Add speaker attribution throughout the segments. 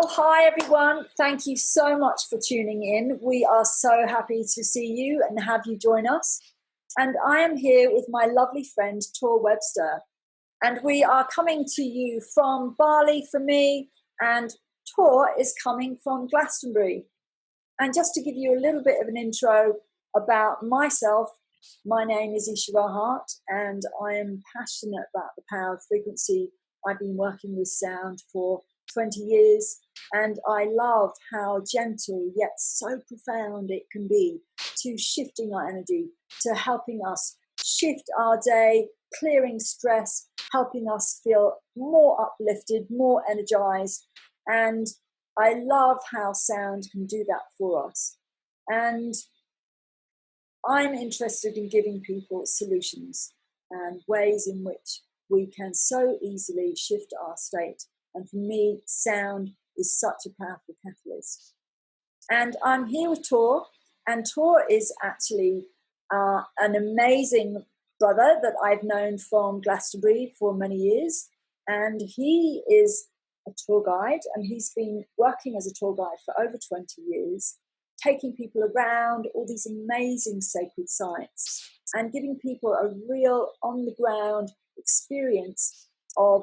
Speaker 1: Well, hi everyone. Thank you so much for tuning in. We are so happy to see you and have you join us. And I am here with my lovely friend, Tor Webster. And we are coming to you from Bali for me, and Tor is coming from Glastonbury. And just to give you a little bit of an intro about myself, my name is Eeshi-Ra Hart, and I am passionate about the power of frequency. I've been working with sound for 20 years, and I love how gentle yet so profound it can be to shifting our energy, to helping us shift our day, clearing stress, helping us feel more uplifted, more energized. And I love how sound can do that for us. And I'm interested in giving people solutions and ways in which we can so easily shift our state. And for me, sound is such a powerful catalyst. And I'm here with Tor, and Tor is actually an amazing brother that I've known from Glastonbury for many years. And he is a tour guide, and he's been working as a tour guide for over 20 years, taking people around all these amazing sacred sites and giving people a real on-the-ground experience of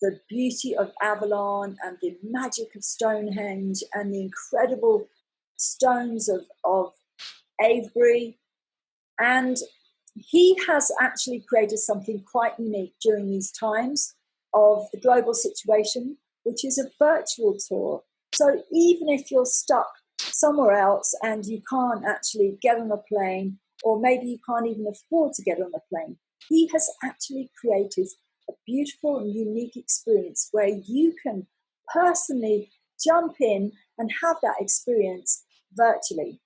Speaker 1: the beauty of Avalon and the magic of Stonehenge and the incredible stones of Avebury. And he has actually created something quite unique during these times of the global situation, which is a virtual tour. So even if you're stuck somewhere else and you can't actually get on a plane, or maybe you can't even afford to get on a plane, he has actually created a beautiful and unique experience where you can personally jump in and have that experience virtually.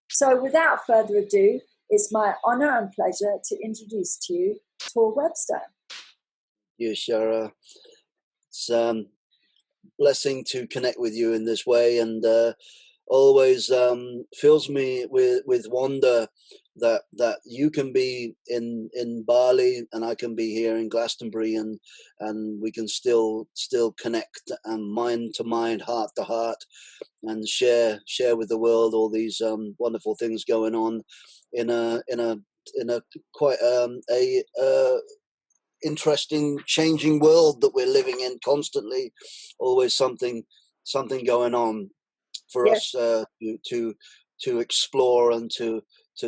Speaker 1: So without further ado, it's my honor and pleasure to introduce to you Tor Webster.
Speaker 2: You, Shara. It's blessing to connect with you in this way, and always fills me with wonder that you can be in Bali and I can be here in Glastonbury, and we can still connect, and mind to mind, heart to heart, and share with the world all these wonderful things going on in a quite interesting, changing world that we're living in constantly. Always something going on for
Speaker 1: Yes.
Speaker 2: us to explore and to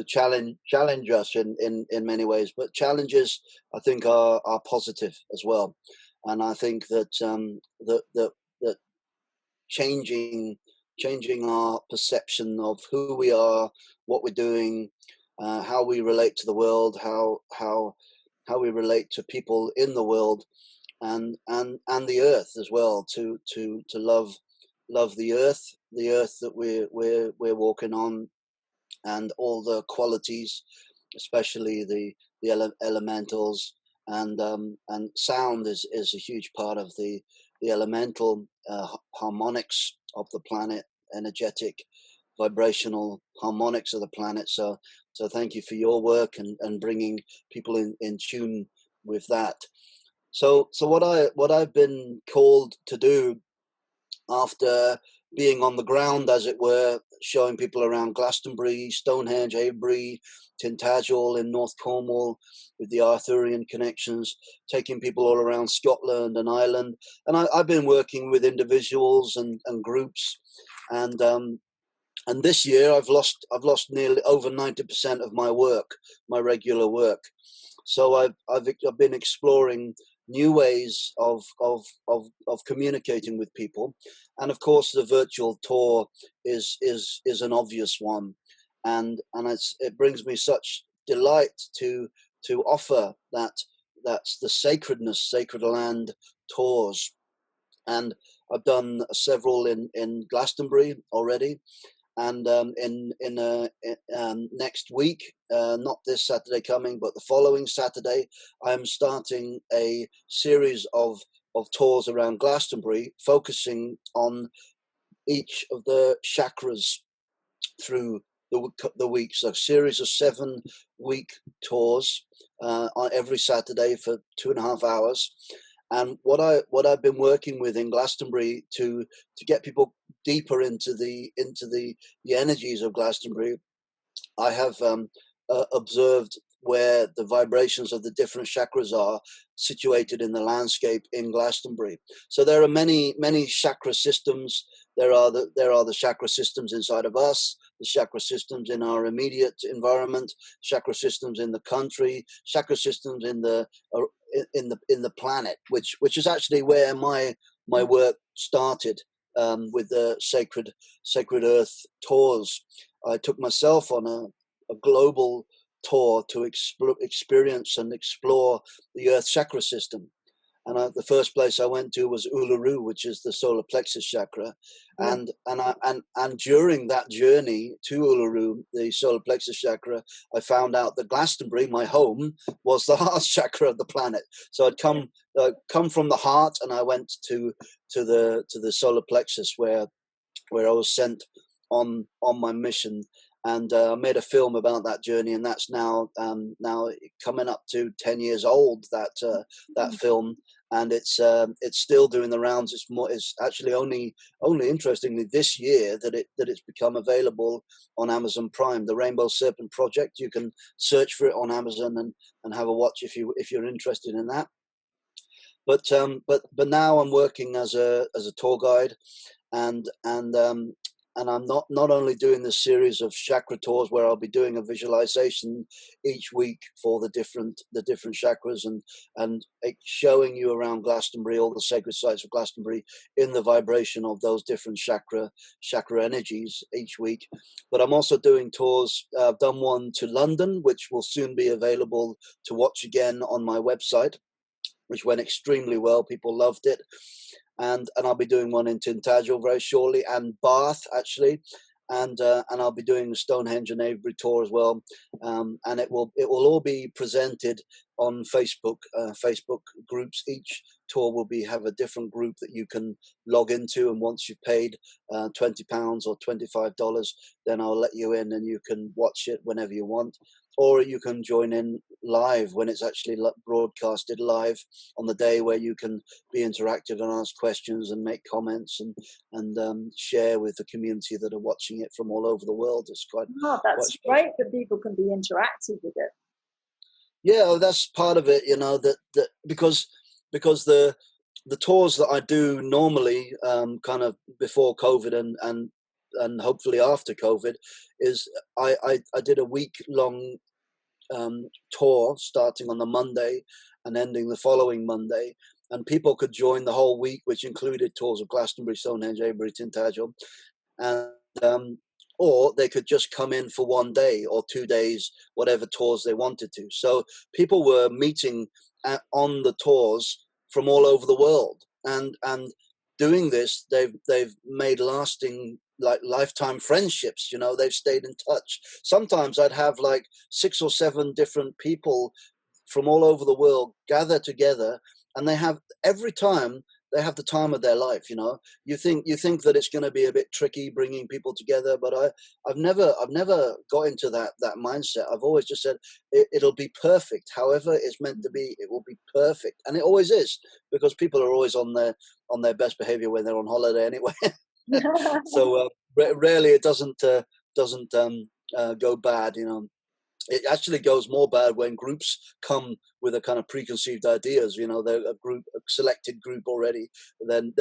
Speaker 2: challenge us in many ways. But challenges, I think, are positive as well. And I think that that changing our perception of who we are, what we're doing, how we relate to the world, how we relate to people in the world, and the earth as well, to love the earth that we're walking on, and all the qualities, especially the elementals, and sound is a huge part of the elemental harmonics of the planet, energetic vibrational harmonics of the planet. So thank you for your work and bringing people in tune with that. So what I've been called to do, after being on the ground, as it were, showing people around Glastonbury, Stonehenge, Avebury, Tintagel in North Cornwall, with the Arthurian connections, taking people all around Scotland and Ireland. And I've been working with individuals and groups, and this year I've lost nearly over 90% of my work, my regular work. So I've been exploring new ways of communicating with people, and of course the virtual tour is an obvious one, and it brings me such delight to offer that's the sacred land tours. And I've done several in Glastonbury already, and next week, not this Saturday coming, but the following Saturday, I'm starting a series of tours around Glastonbury, focusing on each of the chakras through the week. So a series of 7-week tours on every Saturday for 2.5 hours. And what I've been working with in Glastonbury to get people deeper into the energies of Glastonbury, I have observed where the vibrations of the different chakras are situated in the landscape in Glastonbury. So there are many chakra systems. There are the chakra systems inside of us, the chakra systems in our immediate environment, chakra systems in the country, chakra systems in the planet, which is actually where my work started, with the sacred earth tours. I took myself on a global tour to experience and explore the earth chakra system. And the first place I went to was Uluru, which is the solar plexus chakra. And during that journey to Uluru, the solar plexus chakra, I found out that Glastonbury, my home, was the heart chakra of the planet. So I'd come from the heart, and I went to the solar plexus where I was sent on my mission. And I made a film about that journey, and that's now coming up to 10 years old. That film, and it's still doing the rounds. It's actually only interestingly this year that it's become available on Amazon Prime. The Rainbow Serpent Project. You can search for it on Amazon and have a watch if you're interested in that. But now I'm working as a tour guide, and I'm not only doing this series of chakra tours where I'll be doing a visualization each week for the different chakras and showing you around Glastonbury, all the sacred sites of Glastonbury in the vibration of those different chakra energies each week. But I'm also doing tours. I've done one to London, which will soon be available to watch again on my website, which went extremely well. People loved it. And I'll be doing one in Tintagel very shortly, and Bath actually, and I'll be doing the Stonehenge and Avebury tour as well, and it will all be presented on Facebook groups. Each tour will have a different group that you can log into, and once you've paid £20 or $25, then I'll let you in, and you can watch it whenever you want. Or you can join in live when it's actually broadcasted live on the day, where you can be interactive and ask questions and make comments and share with the community that are watching it from all over the world. It's
Speaker 1: that's great that people can be interactive with it.
Speaker 2: Yeah, that's part of it, that because the tours that I do normally, kind of before COVID and hopefully after COVID, is I did a week-long tour starting on the Monday and ending the following Monday, and people could join the whole week, which included tours of Glastonbury, Stonehenge, Avebury, Tintagel, and or they could just come in for 1 day or 2 days, whatever tours they wanted to. So people were meeting on the tours from all over the world, and doing this, they've made lasting, like, lifetime friendships. They've stayed in touch. Sometimes I'd have like 6 or 7 different people from all over the world gather together, and every time they have the time of their life. You think that it's going to be a bit tricky bringing people together, but I've never got into that mindset. I've always just said it'll be perfect. However it's meant to be, it will be perfect, and it always is, because people are always on their best behavior when they're on holiday anyway. So rarely it doesn't go bad. It actually goes more bad when groups come with a kind of preconceived ideas. They're a selected group already. Then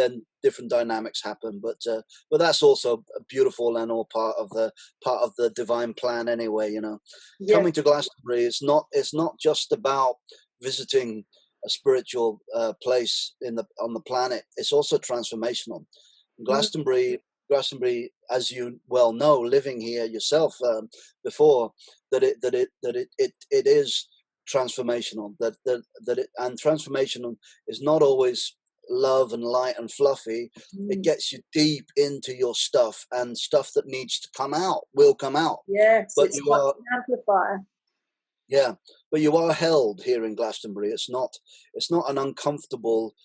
Speaker 2: different dynamics happen. But that's also beautiful and all part of the divine plan anyway.
Speaker 1: Yeah.
Speaker 2: Coming to Glastonbury, it's not just about visiting a spiritual place on the planet. It's also transformational. Glastonbury, as you well know, living here yourself before, that it is transformational. And transformational is not always love and light and fluffy. It gets you deep into your stuff, and stuff that needs to come out will come out.
Speaker 1: Yes,
Speaker 2: but
Speaker 1: it's an amplifier.
Speaker 2: Yeah, but you are held here in Glastonbury. It's not an uncomfortable,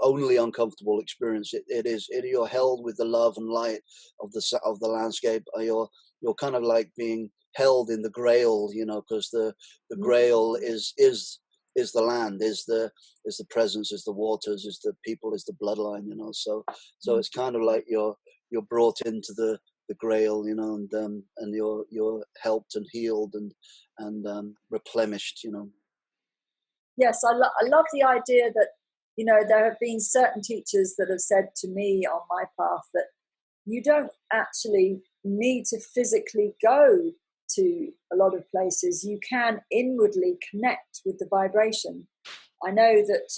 Speaker 2: only uncomfortable experience. You're held with the love and light of the landscape. You're kind of like being held in the Grail, because the Grail is the land, is the presence, is the waters, is the people, is the bloodline, you know. So it's kind of like you're brought into the grail, you know, and you're helped and healed and replenished, you know.
Speaker 1: Yes, I love the idea that, you know, there have been certain teachers that have said to me on my path that you don't actually need to physically go to a lot of places. You can inwardly connect with the vibration. I know that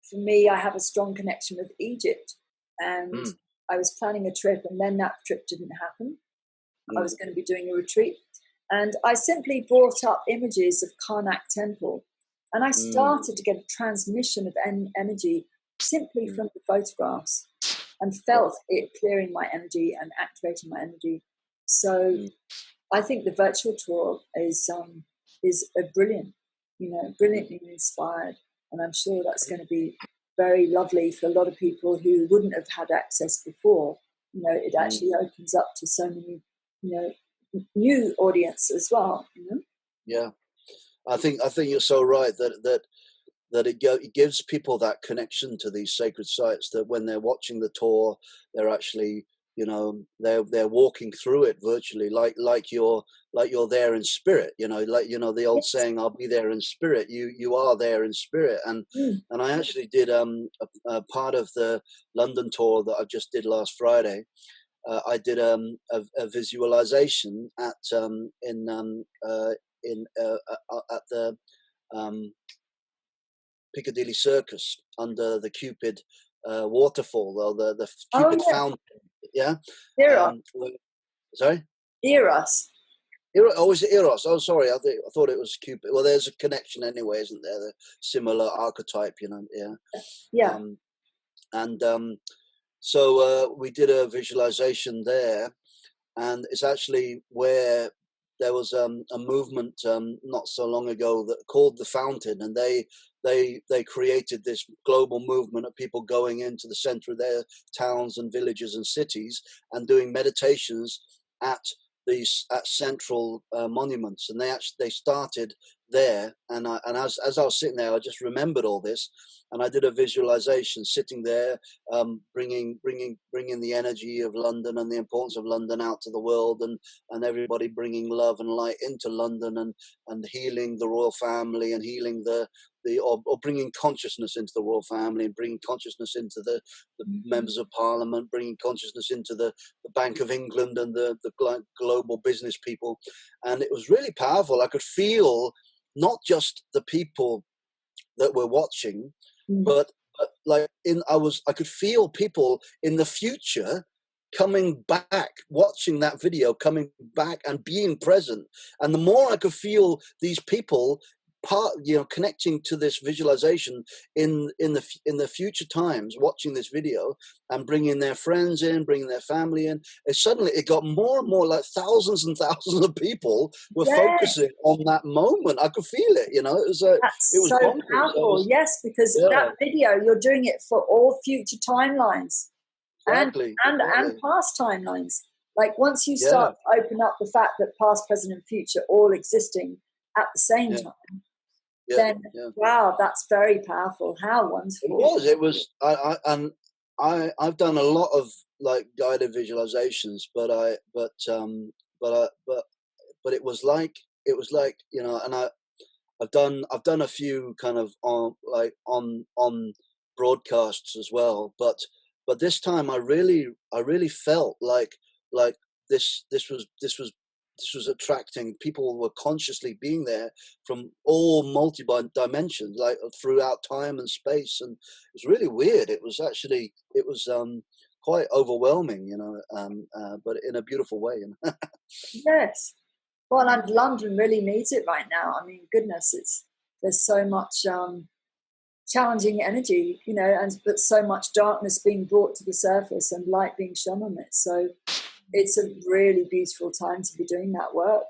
Speaker 1: for me, I have a strong connection with Egypt, and I was planning a trip, and then that trip didn't happen. I was going to be doing a retreat, and I simply brought up images of Karnak Temple, and I started to get a transmission of energy simply from the photographs, and felt it clearing my energy and activating my energy. So I think the virtual tour is a brilliant, you know, brilliantly inspired, and I'm sure that's going to be very lovely for a lot of people who wouldn't have had access before. You know, it actually opens up to so many, you know, new audience as well. You know?
Speaker 2: Yeah, I think you're so right that it gives people that connection to these sacred sites, that when they're watching the tour, they're actually, you know, they're walking through it virtually, like you're there in spirit, you know, like, you know, the old saying, "I'll be there in spirit." You are there in spirit, and I actually did a part of the London tour that I just did last Friday. I did a visualization at the Piccadilly Circus under the Cupid waterfall, or the Cupid fountain. Yeah.
Speaker 1: Eros.
Speaker 2: Sorry.
Speaker 1: Eros.
Speaker 2: Oh, is it Eros? Oh, sorry. I thought it was Cupid. Well, there's a connection anyway, isn't there? The similar archetype, you know. Yeah.
Speaker 1: Yeah.
Speaker 2: So we did a visualization there, and it's actually where there was a movement not so long ago that called the Fountain, and they created this global movement of people going into the center of their towns and villages and cities and doing meditations at central monuments. And they started there, and as I was sitting there, I just remembered all this, and I did a visualization sitting there, bringing the energy of London and the importance of London out to the world, and everybody bringing love and light into London, and healing the royal family, and healing or bringing consciousness into the royal family, and bringing consciousness into the members of parliament, bringing consciousness into the Bank of England and the global business people. And it was really powerful. I could feel not just the people that were watching, but like I could feel people in the future coming back, watching that video, coming back and being present. And the more I could feel these people connecting to this visualization in the future times, watching this video and bringing their friends in, bringing their family in, suddenly it got more and more like thousands and thousands of people were focusing on that moment. I could feel it, you know. It was so
Speaker 1: powerful. Yes, because that video, you're doing it for all future timelines.
Speaker 2: Exactly.
Speaker 1: And past timelines. Like once you start to open up the fact that past, present, and future all existing at the same time, then wow, that's very powerful. How wonderful!
Speaker 2: It was. I've done a lot of like guided visualizations, but it was like you know, and I've done a few kind of on broadcasts as well, but this time I really felt like this was attracting people. Were consciously being there from all dimensions, like throughout time and space, and it was really weird. It was quite overwhelming, you know, but in a beautiful way. You know?
Speaker 1: Yes. Well, and London really needs it right now. I mean, goodness, there's so much challenging energy, you know, but so much darkness being brought to the surface and light being shone on it. So it's a really beautiful time to be doing that work.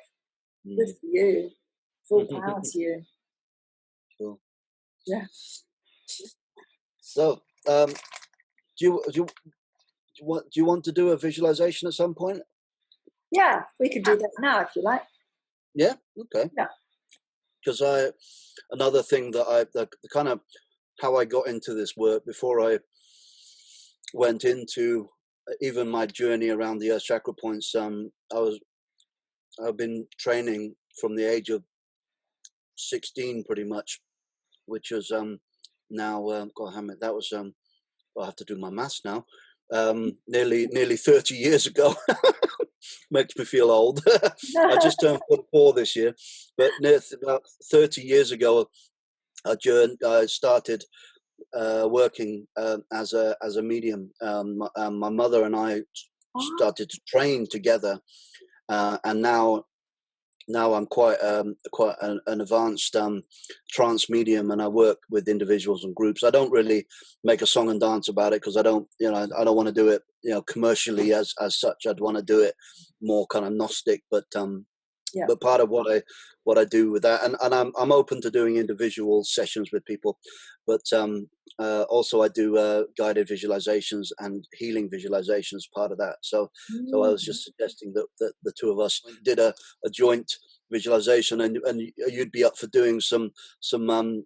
Speaker 1: Good for you. Full power to you.
Speaker 2: Sure.
Speaker 1: Yeah.
Speaker 2: So, do you want to do a visualization at some point?
Speaker 1: Yeah, we could do that now if you like.
Speaker 2: Yeah. Okay.
Speaker 1: Yeah.
Speaker 2: because another thing that the kind of how I got into this work before I went into even my journey around the Earth chakra points. I've been training from the age of 16, pretty much, which was now God, how many, that was I have to do my maths now. Nearly 30 years ago. Makes me feel old. I just turned 44 this year, but about 30 years ago, I started working as a medium. My mother and I started to train together, and now I'm quite an advanced trance medium, and I work with individuals and groups. I don't really make a song and dance about it because I don't want to do it commercially as such. I'd want to do it more kind of gnostic, but but part of what I do with that, and I'm open to doing individual sessions with people, but also I do guided visualizations and healing visualizations, part of that. So I was just suggesting that the two of us did a joint visualization, and you'd be up for doing some sound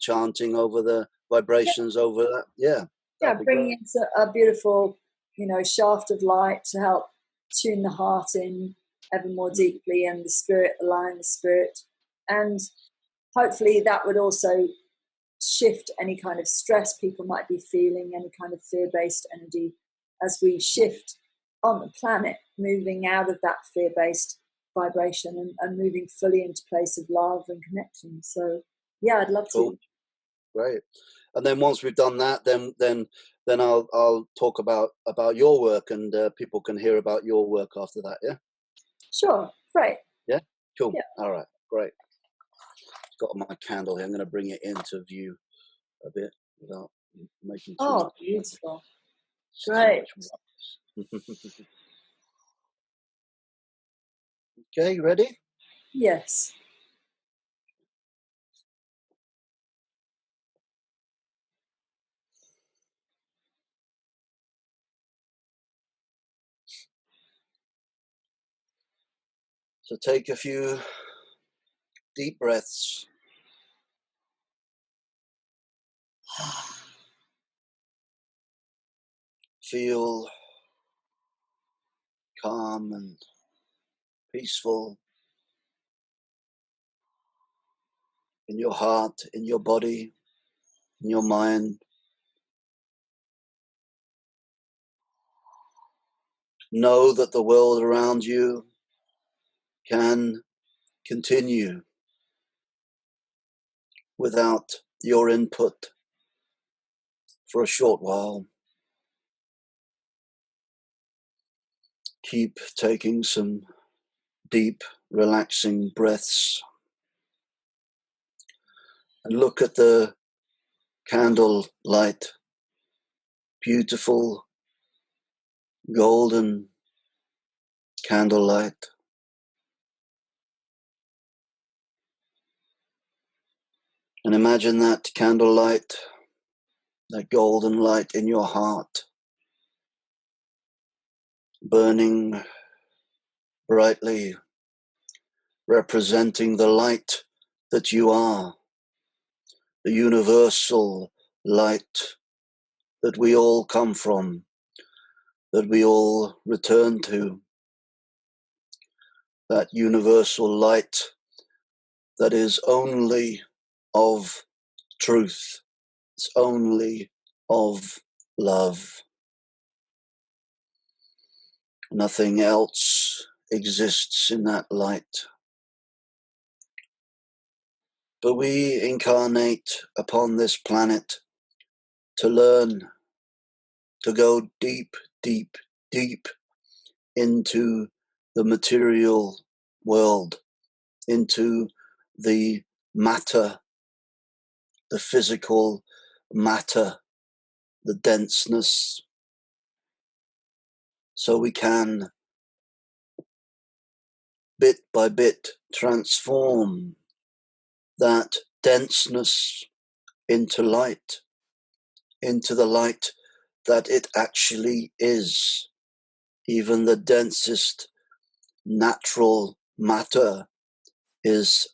Speaker 2: chanting over the vibrations over that.
Speaker 1: Yeah, bringing in a beautiful shaft of light to help tune the heart in ever more deeply, and the spirit, align the spirit, and hopefully that would also shift any kind of stress people might be feeling, any kind of fear-based energy, as we shift on the planet, moving out of that fear-based vibration and moving fully into place of love and connection. So yeah, I'd love to.
Speaker 2: Great. And then once we've done that, then I'll talk about your work, and people can hear about your work after that. Yeah.
Speaker 1: Sure. Great.
Speaker 2: Yeah. Cool.
Speaker 1: Yeah.
Speaker 2: All right. Great. Got my candle here. I'm going to bring it into view a bit without making too much.
Speaker 1: Beautiful. Great.
Speaker 2: Okay, ready?
Speaker 1: Yes.
Speaker 2: So take a few deep breaths. Feel calm and peaceful in your heart, in your body, in your mind. Know that the world around you can continue without your input for a short while. Keep taking some deep, relaxing breaths, and look at the candle light, beautiful golden candlelight. And imagine that candlelight, that golden light in your heart, burning brightly, representing the light that you are, the universal light that we all come from, that we all return to, that universal light that is only of truth, it's only of love. Nothing else exists in that light. But we incarnate upon this planet to learn, to go deep, deep, deep into the material world, into the matter, the physical matter, the denseness, so we can bit by bit transform that denseness into light, into the light that it actually is. Even the densest natural matter is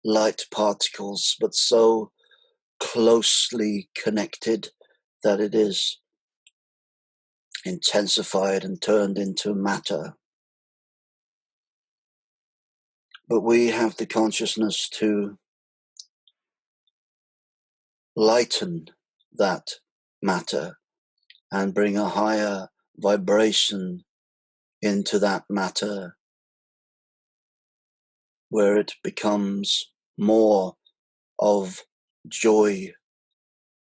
Speaker 2: light particles, but so closely connected that it is intensified and turned into matter. But we have the consciousness to lighten that matter and bring a higher vibration into that matter, where it becomes more of joy,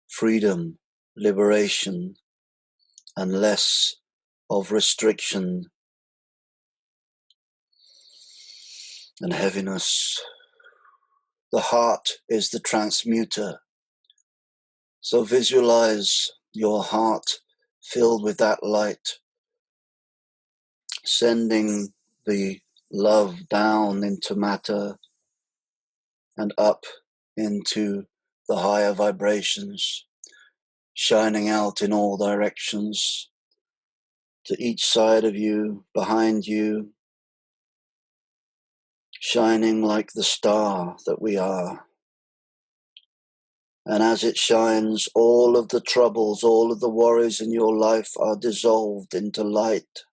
Speaker 2: freedom, liberation, and less of restriction and heaviness. The heart is the transmuter. So visualize your heart filled with that light, sending the love down into matter and up into the higher vibrations, shining out in all directions, to each side of you, behind you, shining like the star that we are. And as it shines, all of the troubles, all of the worries in your life are dissolved into light.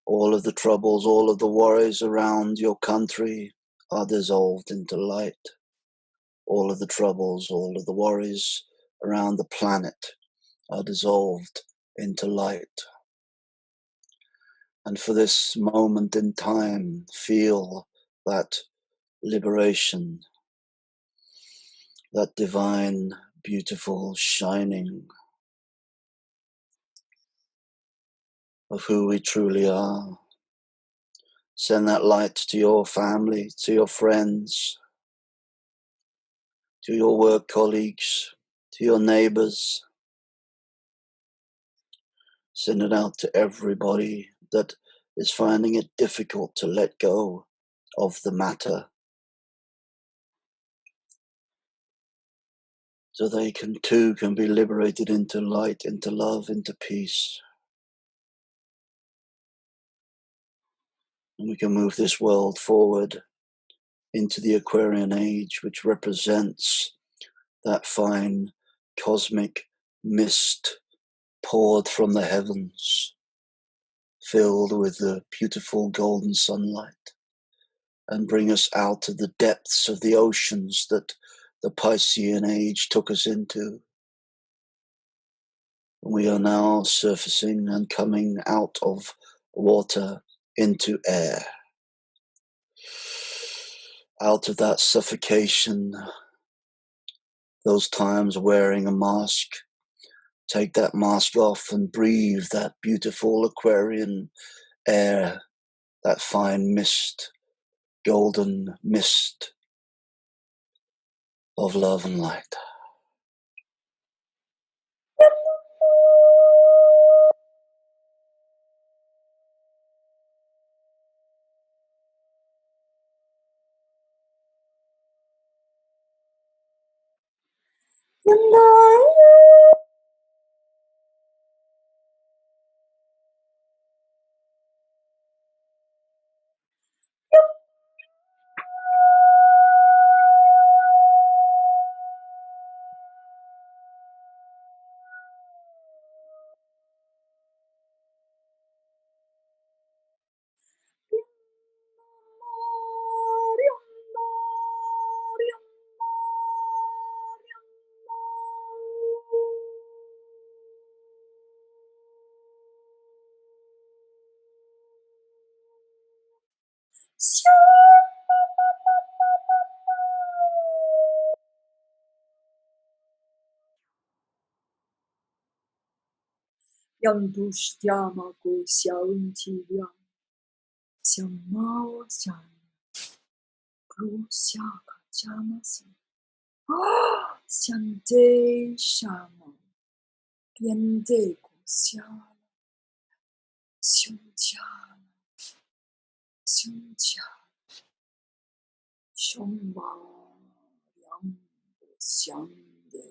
Speaker 2: All of the troubles, all of the worries around your country are dissolved into light. All of the troubles, all of the worries around the planet are dissolved into light. And for this moment in time, feel that liberation, that divine, beautiful shining of who we truly are. Send that light to your family, to your friends, to your work colleagues, to your neighbors. Send it out to everybody that is finding it difficult to let go of the matter, so they too can be liberated into light, into love, into peace. And we can move this world forward into the Aquarian age, which represents that fine cosmic mist poured from the heavens, filled with the beautiful golden sunlight, and bring us out of the depths of the oceans that the Piscean age took us into. We are now surfacing and coming out of water into air. Out of that suffocation, those times wearing a mask, take that mask off and breathe that beautiful Aquarian air, that fine mist, golden mist of love and light.
Speaker 1: Yang dushtyama ko xiaunti liang, xiang mao xiang, gru xiaka jama si. Xiang de shama, bian de ko xia, xiong jia, xiong jia, xiong mao liang xiang de.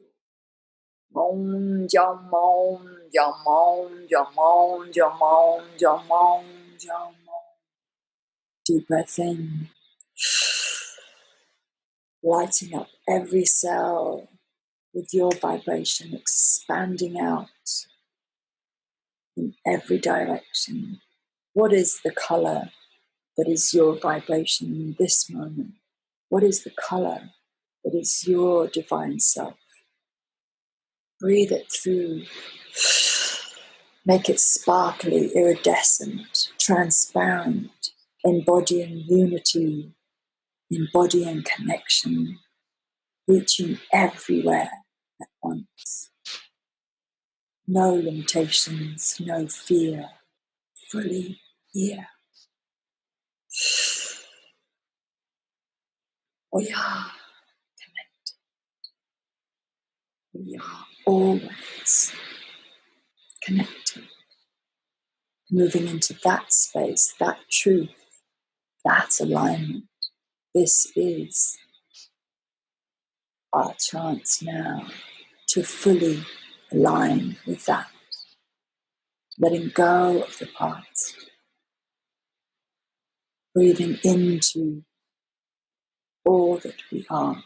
Speaker 1: Mong jiang mong jiang mong jiang mong jiang mong jiang mong jiang mong Deep breath in, lighting up every cell with your vibration, expanding out in every direction. What is the color that is your vibration in this moment? What is the color that is your divine self? Breathe it through. Make it sparkly, iridescent, transparent, embodying unity, embodying connection, reaching everywhere at once. No limitations, no fear, fully here. We are connected. We are always connected. Moving into that space, that truth, that alignment. This is our chance now to fully align with that. Letting go of the past. Breathing into all that we are,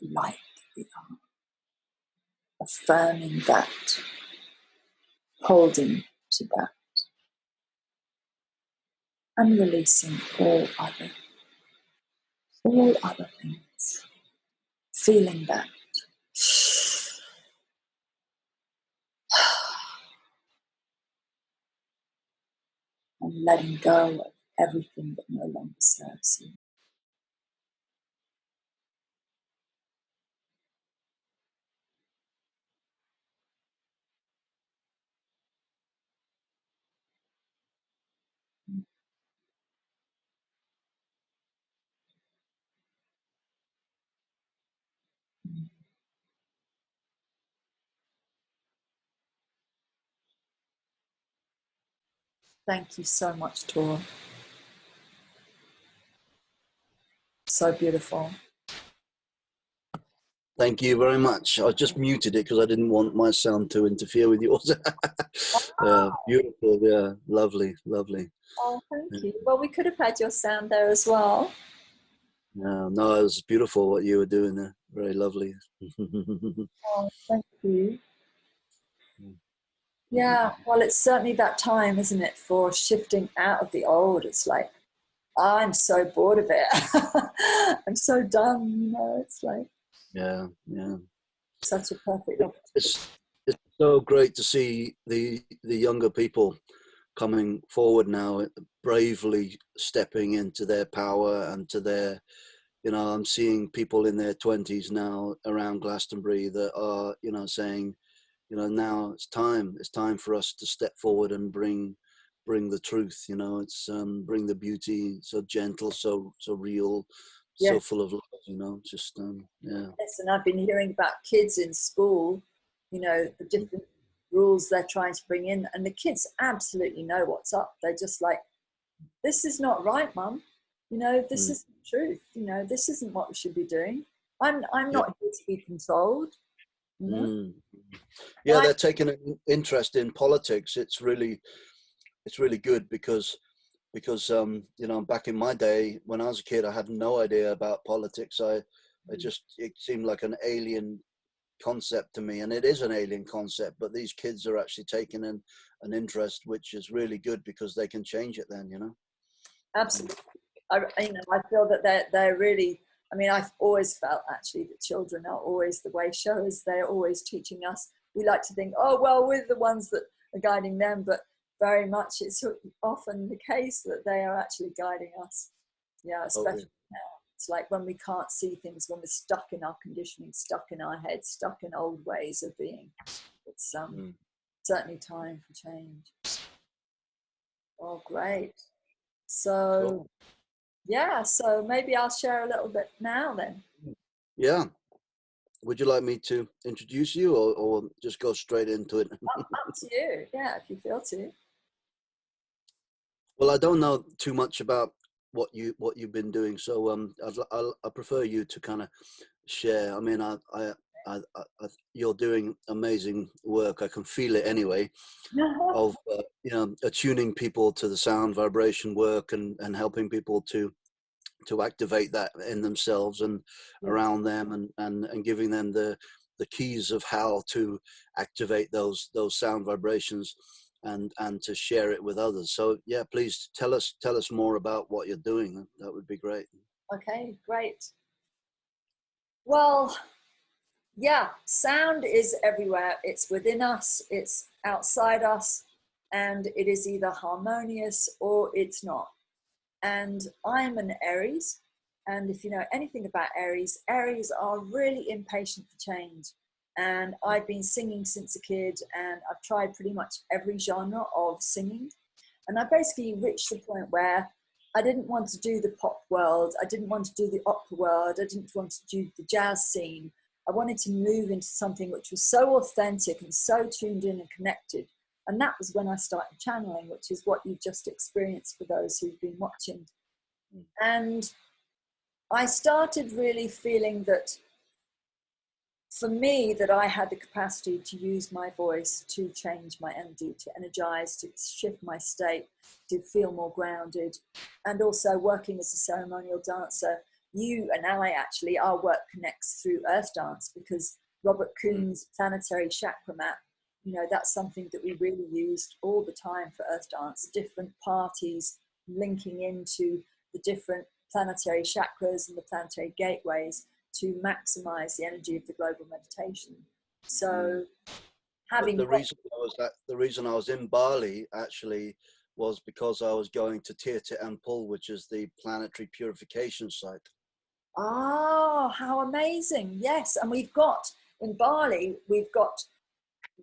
Speaker 1: the light that we are. Affirming that, holding to that, and releasing all other things. Feeling that. And letting go of everything that no longer serves you. Thank you so much, Tor. So beautiful.
Speaker 2: Thank you very much. I just muted it because I didn't want my sound to interfere with yours. Beautiful. Yeah, lovely, lovely.
Speaker 1: Oh, thank you. Well, we could have had your sound there as well.
Speaker 2: No, it was beautiful what you were doing there. Very lovely.
Speaker 1: Oh, thank you. Yeah, well, it's certainly that time, isn't it, for shifting out of the old. It's like, I'm so bored of it. I'm so done, it's like.
Speaker 2: Yeah.
Speaker 1: Such a perfect opportunity.
Speaker 2: It's so great to see the younger people coming forward now, bravely stepping into their power and to their, I'm seeing people in their 20s now around Glastonbury that are, saying, now it's time for us to step forward and bring the truth, it's bring the beauty, so gentle, so real, so full of love, just yeah.
Speaker 1: Yes, and I've been hearing about kids in school, the different rules they're trying to bring in, and the kids absolutely know what's up. They're just like, this is not right, Mum. This isn't truth. This isn't what we should be doing. I'm not here to be controlled.
Speaker 2: Yeah, they're taking an interest in politics. It's really good because back in my day when I was a kid, I had no idea about politics. It seemed like an alien concept to me, and it is an alien concept, but these kids are actually taking an interest, which is really good because they can change it then,
Speaker 1: Absolutely. I feel that they're really, I've always felt actually that children are always the way showers. They're always teaching us. We like to think, oh, well, we're the ones that are guiding them, but very much it's often the case that they are actually guiding us. Yeah, especially now. It's like when we can't see things, when we're stuck in our conditioning, stuck in our heads, stuck in old ways of being. It's certainly time for change. Oh, great. So, cool. Yeah, so maybe I'll share a little bit now then.
Speaker 2: Yeah. Would you like me to introduce you or just go straight into it?
Speaker 1: Up to you. Yeah, if you feel to.
Speaker 2: Well, I don't know too much about what you've been doing, so I prefer you to kind of share. I you're doing amazing work. I can feel it anyway, of attuning people to the sound vibration work, and helping people to activate that in themselves and around them, and giving them the keys of how to activate those sound vibrations, and to share it with others. So yeah, please tell us more about what you're doing. That would be great.
Speaker 1: Okay, great. Well, yeah, sound is everywhere. It's within us, it's outside us, and it is either harmonious or it's not. And I'm an Aries, and if you know anything about Aries, Aries are really impatient for change. And I've been singing since a kid, and I've tried pretty much every genre of singing. And I basically reached the point where I didn't want to do the pop world, I didn't want to do the opera world, I didn't want to do the jazz scene. I wanted to move into something which was so authentic and so tuned in and connected. And that was when I started channeling, which is what you've just experienced for those who've been watching. And I started really feeling that for me, that I had the capacity to use my voice to change my energy, to energize, to shift my state, to feel more grounded. And also working as a ceremonial dancer, you and I actually, our work connects through earth dance, because Robert Kuhn's planetary chakra map, you know, that's something that we really used all the time for earth dance, different parties linking into the different planetary chakras and the planetary gateways to maximize the energy of the global meditation. So having
Speaker 2: the reason I was in Bali actually was because I was going to Tirta Ampul, which is the planetary purification site.
Speaker 1: Oh, how amazing. Yes. And we've got in Bali,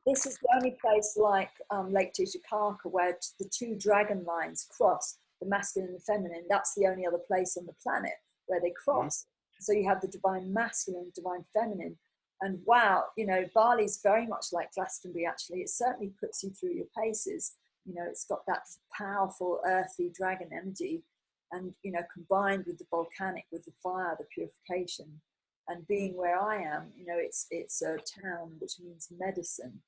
Speaker 1: this is the only place like Lake Titicaca where the two dragon lines cross, the masculine and feminine. That's the only other place on the planet where they cross. So you have the divine masculine, divine feminine. And wow, you know, Bali's very much like Glastonbury, actually. It certainly puts you through your paces. You know, it's got that powerful, earthy dragon energy. And, you know, combined with the volcanic, with the fire, the purification. And being where I am, you know, it's a town which means medicine.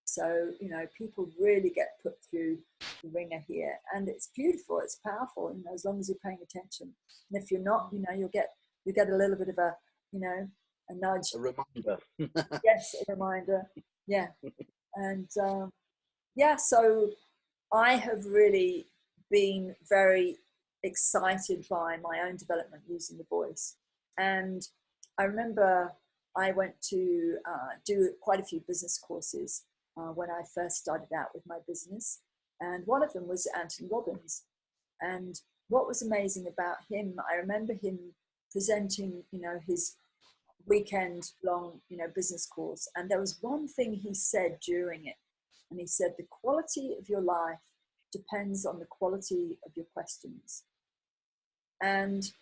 Speaker 1: So, you know, people really get put through the ringer here. And it's beautiful, it's powerful, you know, as long as you're paying attention. And if you're not, you know, you get a little bit of a, you know, a nudge.
Speaker 2: A reminder.
Speaker 1: Yes, a reminder. Yeah. And yeah, so I have really been very excited by my own development using the voice. And I remember I went to do quite a few business courses when I first started out with my business. And one of them was Anthony Robbins. And what was amazing about him, I remember him presenting, you know, his weekend long, you know, business course. And there was one thing he said during it. And he said, the quality of your life depends on the quality of your questions. And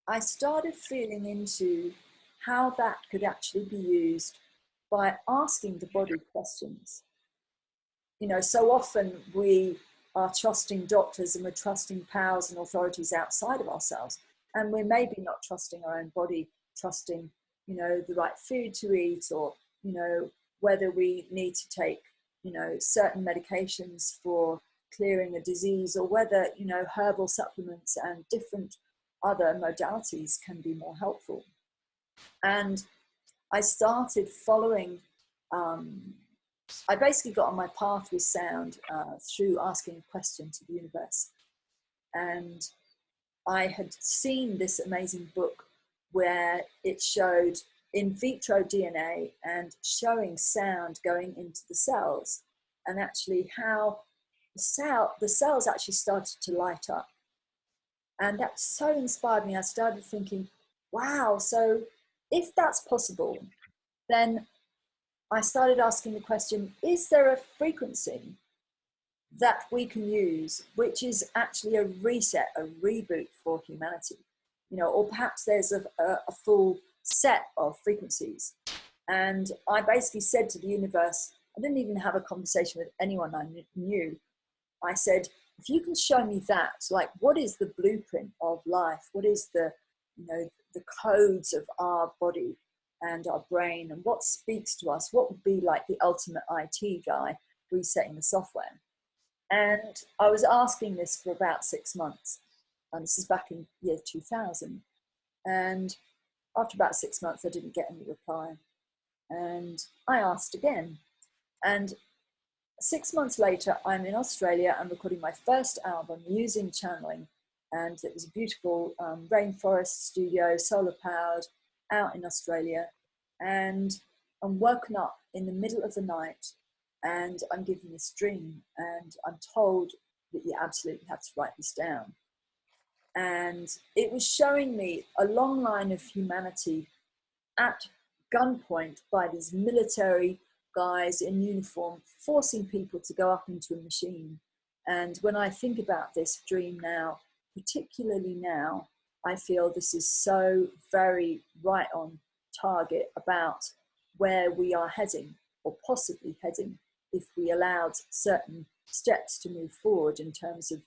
Speaker 1: I started feeling into how that could actually be used by asking the body questions. You know, so often we are trusting doctors and we're trusting powers and authorities outside of ourselves. And we're maybe not trusting our own body, trusting, you know, the right food to eat, or, you know, whether we need to take, you know, certain medications for clearing a disease, or whether, you know, herbal supplements and different other modalities can be more helpful. And I started following, I basically got on my path with sound through asking a question to the universe. And I had seen this amazing book where it showed in vitro DNA and showing sound going into the cells, and actually how the cells actually started to light up. And that so inspired me. I started thinking, wow, so if that's possible, then I started asking the question, is there a frequency that we can use, which is actually a reset, a reboot for humanity? You know, or perhaps there's a full set of frequencies. And I basically said to the universe, I didn't even have a conversation with anyone I knew. I said, if you can show me that, like, what is the blueprint of life? What is the, you know, the codes of our body? and our brain and what speaks to us, what would be like the ultimate IT guy resetting the software. And I was asking this for about 6 months. And this is back in year 2000. And after about 6 months, I didn't get any reply. And I asked again. And 6 months later, I'm in Australia. I'm recording my first album using channeling. And it was a beautiful rainforest studio, solar powered, out in Australia. And I'm woken up in the middle of the night and I'm given this dream. And I'm told that you absolutely have to write this down. And it was showing me a long line of humanity at gunpoint by these military guys in uniform, forcing people to go up into a machine. And when I think about this dream now, particularly now, I feel this is so very right on target about where we are heading, or possibly heading, if we allowed certain steps to move forward in terms of,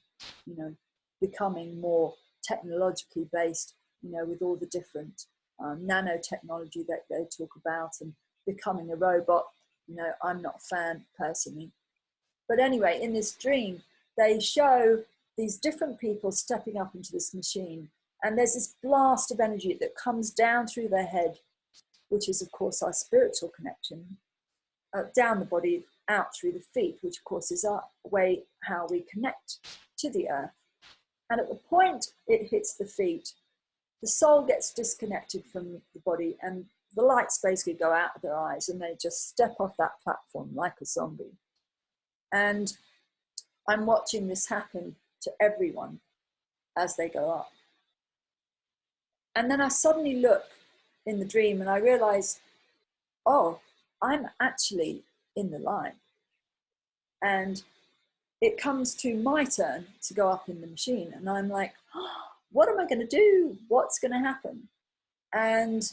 Speaker 1: you know, becoming more technologically based, you know, with all the different nanotechnology that they talk about, and becoming a robot. You know, I'm not a fan personally. But anyway, in this dream, they show these different people stepping up into this machine. And there's this blast of energy that comes down through their head, which is, of course, our spiritual connection, down the body, out through the feet, which, of course, is our way how we connect to the earth. And at the point it hits the feet, the soul gets disconnected from the body and the lights basically go out of their eyes and they just step off that platform like a zombie. And I'm watching this happen to everyone as they go up. And then I suddenly look in the dream and I realize, oh, I'm actually in the line. And it comes to my turn to go up in the machine. And I'm like, oh, what am I going to do? What's going to happen? And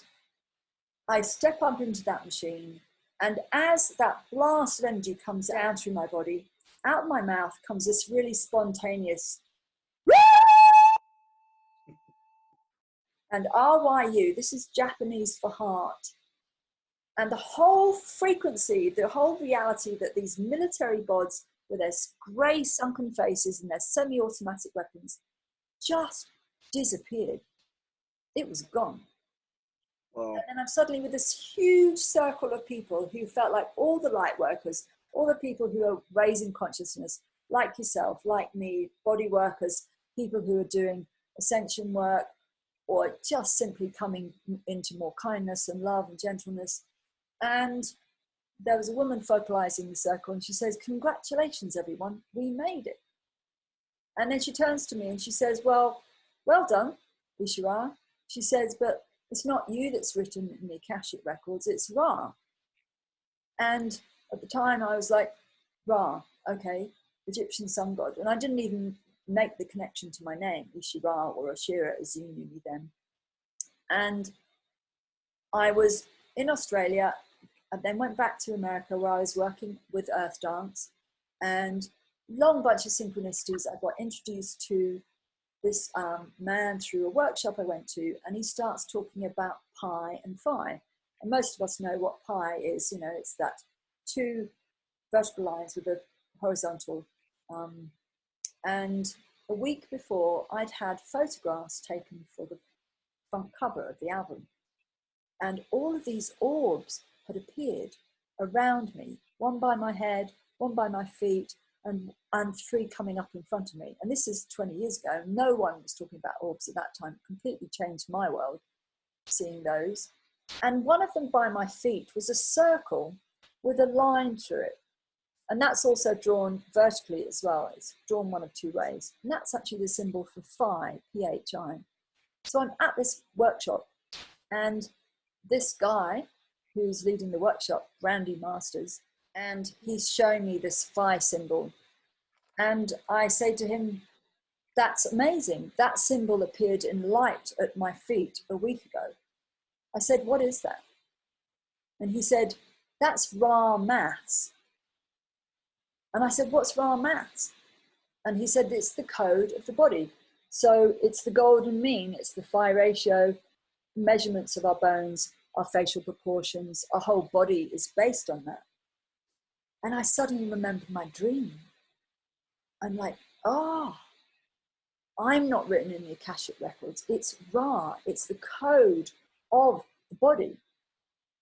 Speaker 1: I step up into that machine. And as that blast of energy comes down through my body, out of my mouth comes this really spontaneous and RYU. This is Japanese for heart. And the whole frequency, the whole reality that these military bods with their grey sunken faces and their semi-automatic weapons just disappeared. It was gone. Wow. And then I'm suddenly with this huge circle of people who felt like all the light workers, all the people who are raising consciousness, like yourself, like me, body workers, people who are doing ascension work, or just simply coming into more kindness and love and gentleness. And there was a woman focalizing the circle and she says, congratulations, everyone, we made it. And then she turns to me and she says, well done, Eeshi-Ra. She says, but it's not you that's written in the Akashic records, it's Ra. And at the time I was like, Ra, okay, Egyptian sun god. And I didn't even make the connection to my name, Eeshi-Ra or Ashira as you knew me then. And I was in Australia and then went back to America where I was working with Earth Dance, and long bunch of synchronicities. I got introduced to this man through a workshop I went to, and he starts talking about pi and phi. And most of us know what pi is. You know, it's that two vertical lines with a horizontal. And a week before, I'd had photographs taken for the front cover of the album. And all of these orbs had appeared around me, one by my head, one by my feet, and three coming up in front of me. And this is 20 years ago. No one was talking about orbs at that time. It completely changed my world, seeing those. And one of them by my feet was a circle with a line through it. And that's also drawn vertically as well. It's drawn one of two ways. And that's actually the symbol for phi, P-H-I. So I'm at this workshop, and this guy who's leading the workshop, Randy Masters, and he's showing me this phi symbol. And I say to him, that's amazing. That symbol appeared in light at my feet a week ago. I said, what is that? And he said, that's Ra maths. And I said, what's Ra maths? And he said, it's the code of the body. So it's the golden mean, it's the phi ratio, measurements of our bones, our facial proportions, our whole body is based on that. And I suddenly remembered my dream. I'm like, oh, I'm not written in the Akashic records. It's Ra. It's the code of the body.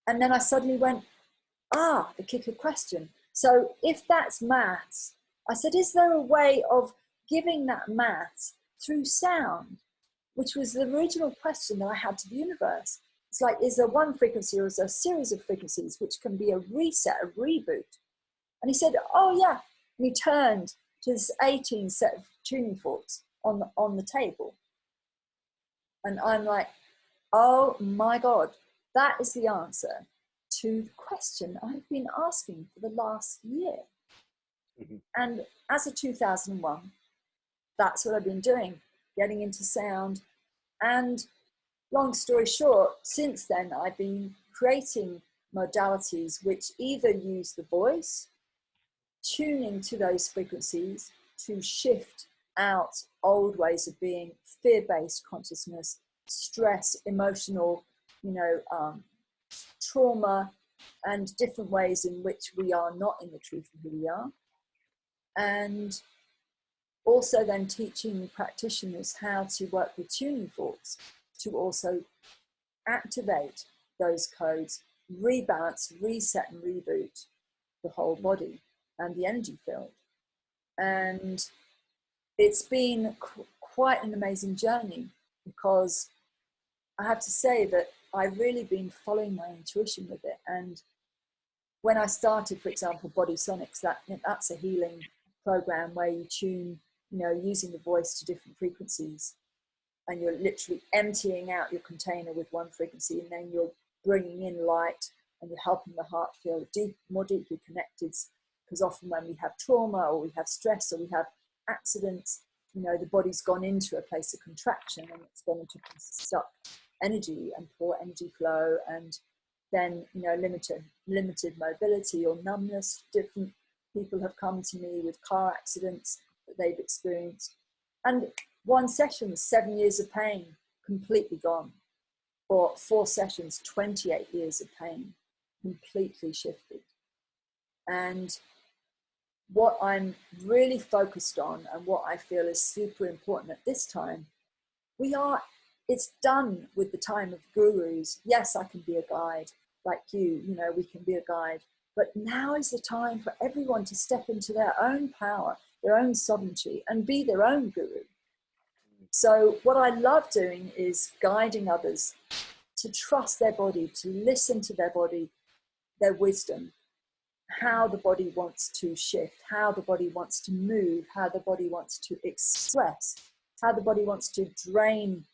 Speaker 1: And then I suddenly went, the kicker question. So if that's maths, I said, is there a way of giving that maths through sound? Which was the original question that I had to the universe. It's like, is there one frequency or is there a series of frequencies which can be a reset, a reboot? And he said, oh yeah. And he turned to this 18 set of tuning forks on the table. And I'm like, oh my God, that is the answer to the question I've been asking for the last year. Mm-hmm. And as of 2001, that's what I've been doing, getting into sound. And long story short, since then, I've been creating modalities which either use the voice, tuning to those frequencies to shift out old ways of being, fear-based consciousness, stress, emotional, trauma, and different ways in which we are not in the truth of who we are. And also then teaching practitioners how to work with tuning forks to also activate those codes, rebalance, reset and reboot the whole body and the energy field. And it's been quite an amazing journey, because I have to say that I've really been following my intuition with it. And when I started, for example, Body Sonics, that's a healing program where you tune, using the voice to different frequencies, and you're literally emptying out your container with one frequency, and then you're bringing in light, and you're helping the heart feel more deeply connected. Because often when we have trauma or we have stress or we have accidents, the body's gone into a place of contraction, and it's gone into stuck energy and poor energy flow, and then limited mobility or numbness. Different people have come to me with car accidents that they've experienced, and one session, 7 years of pain, completely gone. Or 4 sessions, 28 years of pain, completely shifted. And what I'm really focused on, and what I feel is super important at this time, it's done with the time of gurus. Yes, I can be a guide like you, we can be a guide. But now is the time for everyone to step into their own power, their own sovereignty, and be their own guru. So what I love doing is guiding others to trust their body, to listen to their body, their wisdom, how the body wants to shift, how the body wants to move, how the body wants to express, how the body wants to drain,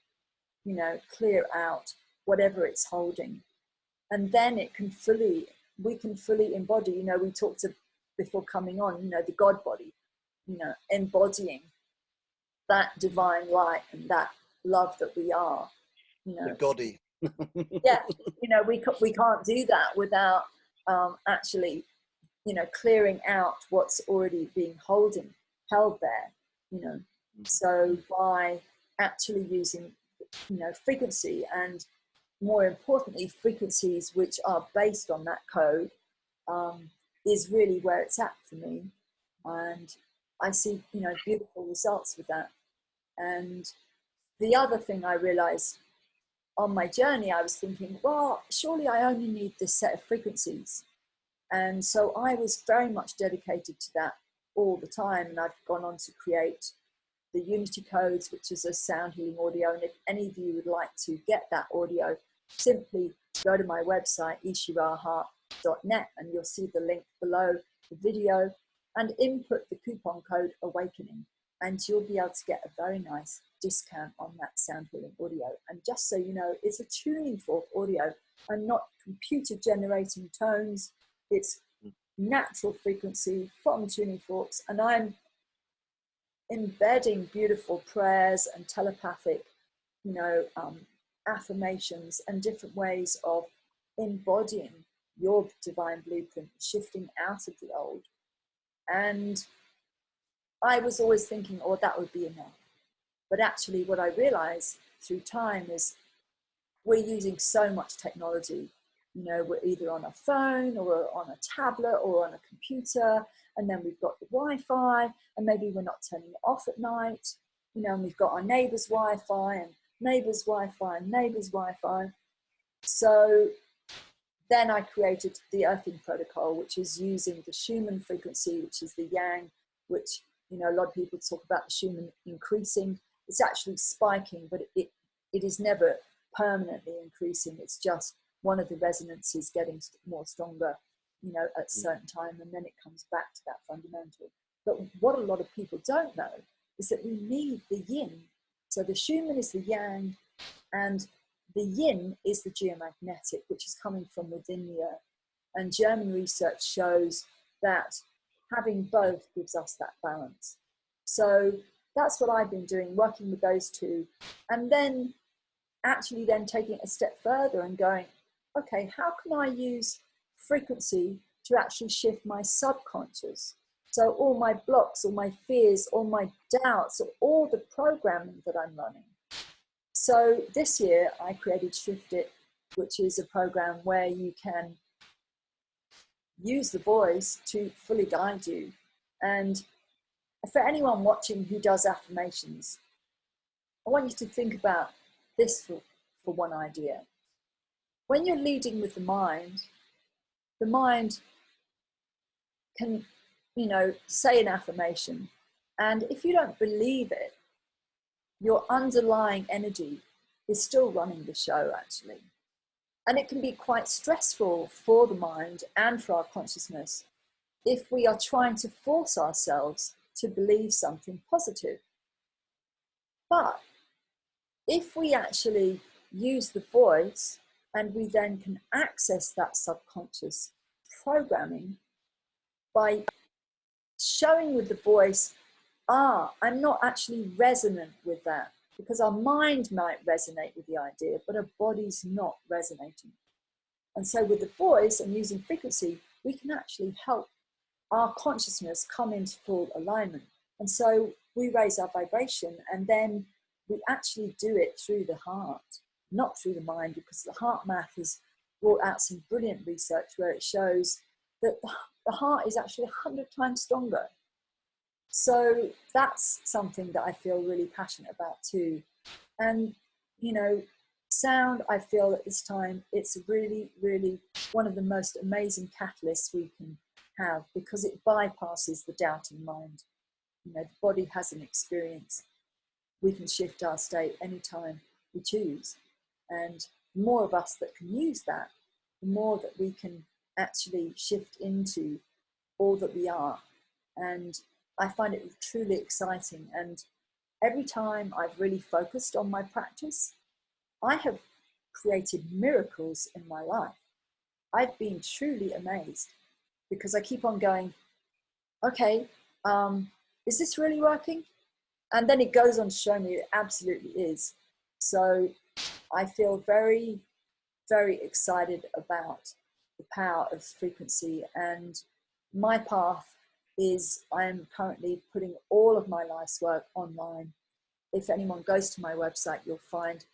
Speaker 1: clear out whatever it's holding. And then we can fully embody, we talked before coming on, the God body, embodying that divine light and that love that we are,
Speaker 2: The Goddie.
Speaker 1: Yeah, we can't do that without actually, clearing out what's already being held there, So by actually using, frequency, and more importantly, frequencies which are based on that code, is really where it's at for me. And I see, beautiful results with that. And the other thing I realized on my journey, I was thinking, well, surely I only need this set of frequencies. And so I was very much dedicated to that all the time. And I've gone on to create the Unity Codes, which is a sound healing audio. And if any of you would like to get that audio, simply go to my website, Eeshi-Ra-Hart.net, and you'll see the link below the video, and input the coupon code AWAKENING, and you'll be able to get a very nice discount on that sound healing audio. And just so you know, it's a tuning fork audio and not computer generating tones. It's natural frequency from tuning forks, and I'm embedding beautiful prayers and telepathic, affirmations and different ways of embodying your divine blueprint, shifting out of the old. And I was always thinking, oh, that would be enough. But actually what I realized through time is we're using so much technology. You know, we're either on a phone or on a tablet or on a computer, and then we've got the Wi-Fi, and maybe we're not turning it off at night, you know, and we've got our neighbour's Wi-Fi and neighbour's Wi-Fi and neighbour's Wi-Fi. So then I created the earthing protocol, which is using the Schumann frequency, which is the yang, which, you know, a lot of people talk about the Schumann increasing. It's actually spiking, but it is never permanently increasing. It's just one of the resonances getting more stronger, you know, at a certain time, and then it comes back to that fundamental. But what a lot of people don't know is that we need the yin. So the Schumann is the yang, and the yin is the geomagnetic, which is coming from within the earth. And German research shows that having both gives us that balance. So that's what I've been doing, working with those two, and then actually then taking it a step further and going, okay, how can I use frequency to actually shift my subconscious? So all my blocks, all my fears, all my doubts, all the programming that I'm running. So this year I created Shift It, which is a program where you can use the voice to fully guide you. And for anyone watching who does affirmations, I want you to think about this for one idea. When you're leading with the mind can, you know, say an affirmation, and if you don't believe it, your underlying energy is still running the show, actually. And it can be quite stressful for the mind and for our consciousness if we are trying to force ourselves to believe something positive. But if we actually use the voice and we then can access that subconscious programming by showing with the voice, I'm not actually resonant with that, because our mind might resonate with the idea, but our body's not resonating. And so with the voice and using frequency, we can actually help our consciousness come into full alignment. And so we raise our vibration, and then we actually do it through the heart, not through the mind, because the heart math has brought out some brilliant research where it shows that the heart is actually 100 times stronger. So that's something that I feel really passionate about too. And, you know, sound, I feel at this time, it's really, really one of the most amazing catalysts we can have, because it bypasses the doubting mind. You know, the body has an experience. We can shift our state anytime we choose. And the more of us that can use that, the more that we can actually shift into all that we are. And I find it truly exciting. And every time I've really focused on my practice, I have created miracles in my life. I've been truly amazed, because I keep on going, okay, is this really working? And then it goes on to show me it absolutely is. So I feel very, very excited about the power of frequency. And my path is, I am currently putting all of my life's work online. If anyone goes to my website, you'll find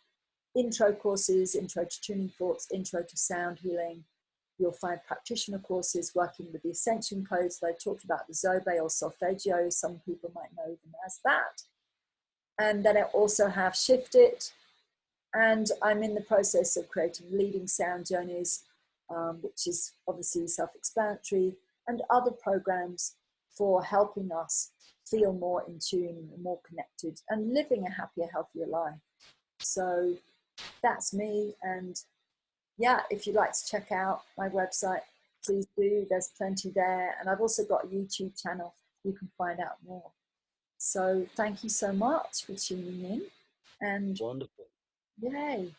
Speaker 1: intro courses, intro to tuning forks, intro to sound healing. You'll find practitioner courses working with the ascension codes that I talked about, the Zobe or Solfeggio. Some people might know them as that. And then I also have Shift It. And I'm in the process of creating leading sound journeys, which is obviously self-explanatory, and other programs for helping us feel more in tune, more connected, and living a happier, healthier life. So that's me. And yeah, if you'd like to check out my website, please do. There's plenty there. And I've also got a YouTube channel. You can find out more. So thank you so much for tuning in. And
Speaker 2: wonderful.
Speaker 1: Yay.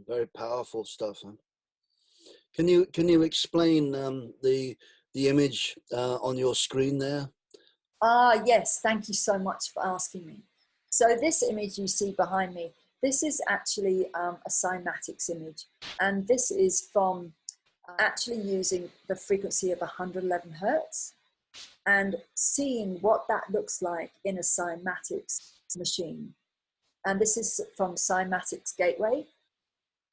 Speaker 2: Very powerful stuff. Huh? Can you explain the image on your screen there?
Speaker 1: Yes, thank you so much for asking me. So this image you see behind me, this is actually a cymatics image, and this is from actually using the frequency of 111 hertz and seeing what that looks like in a cymatics machine. And this is from Cymatics Gateway.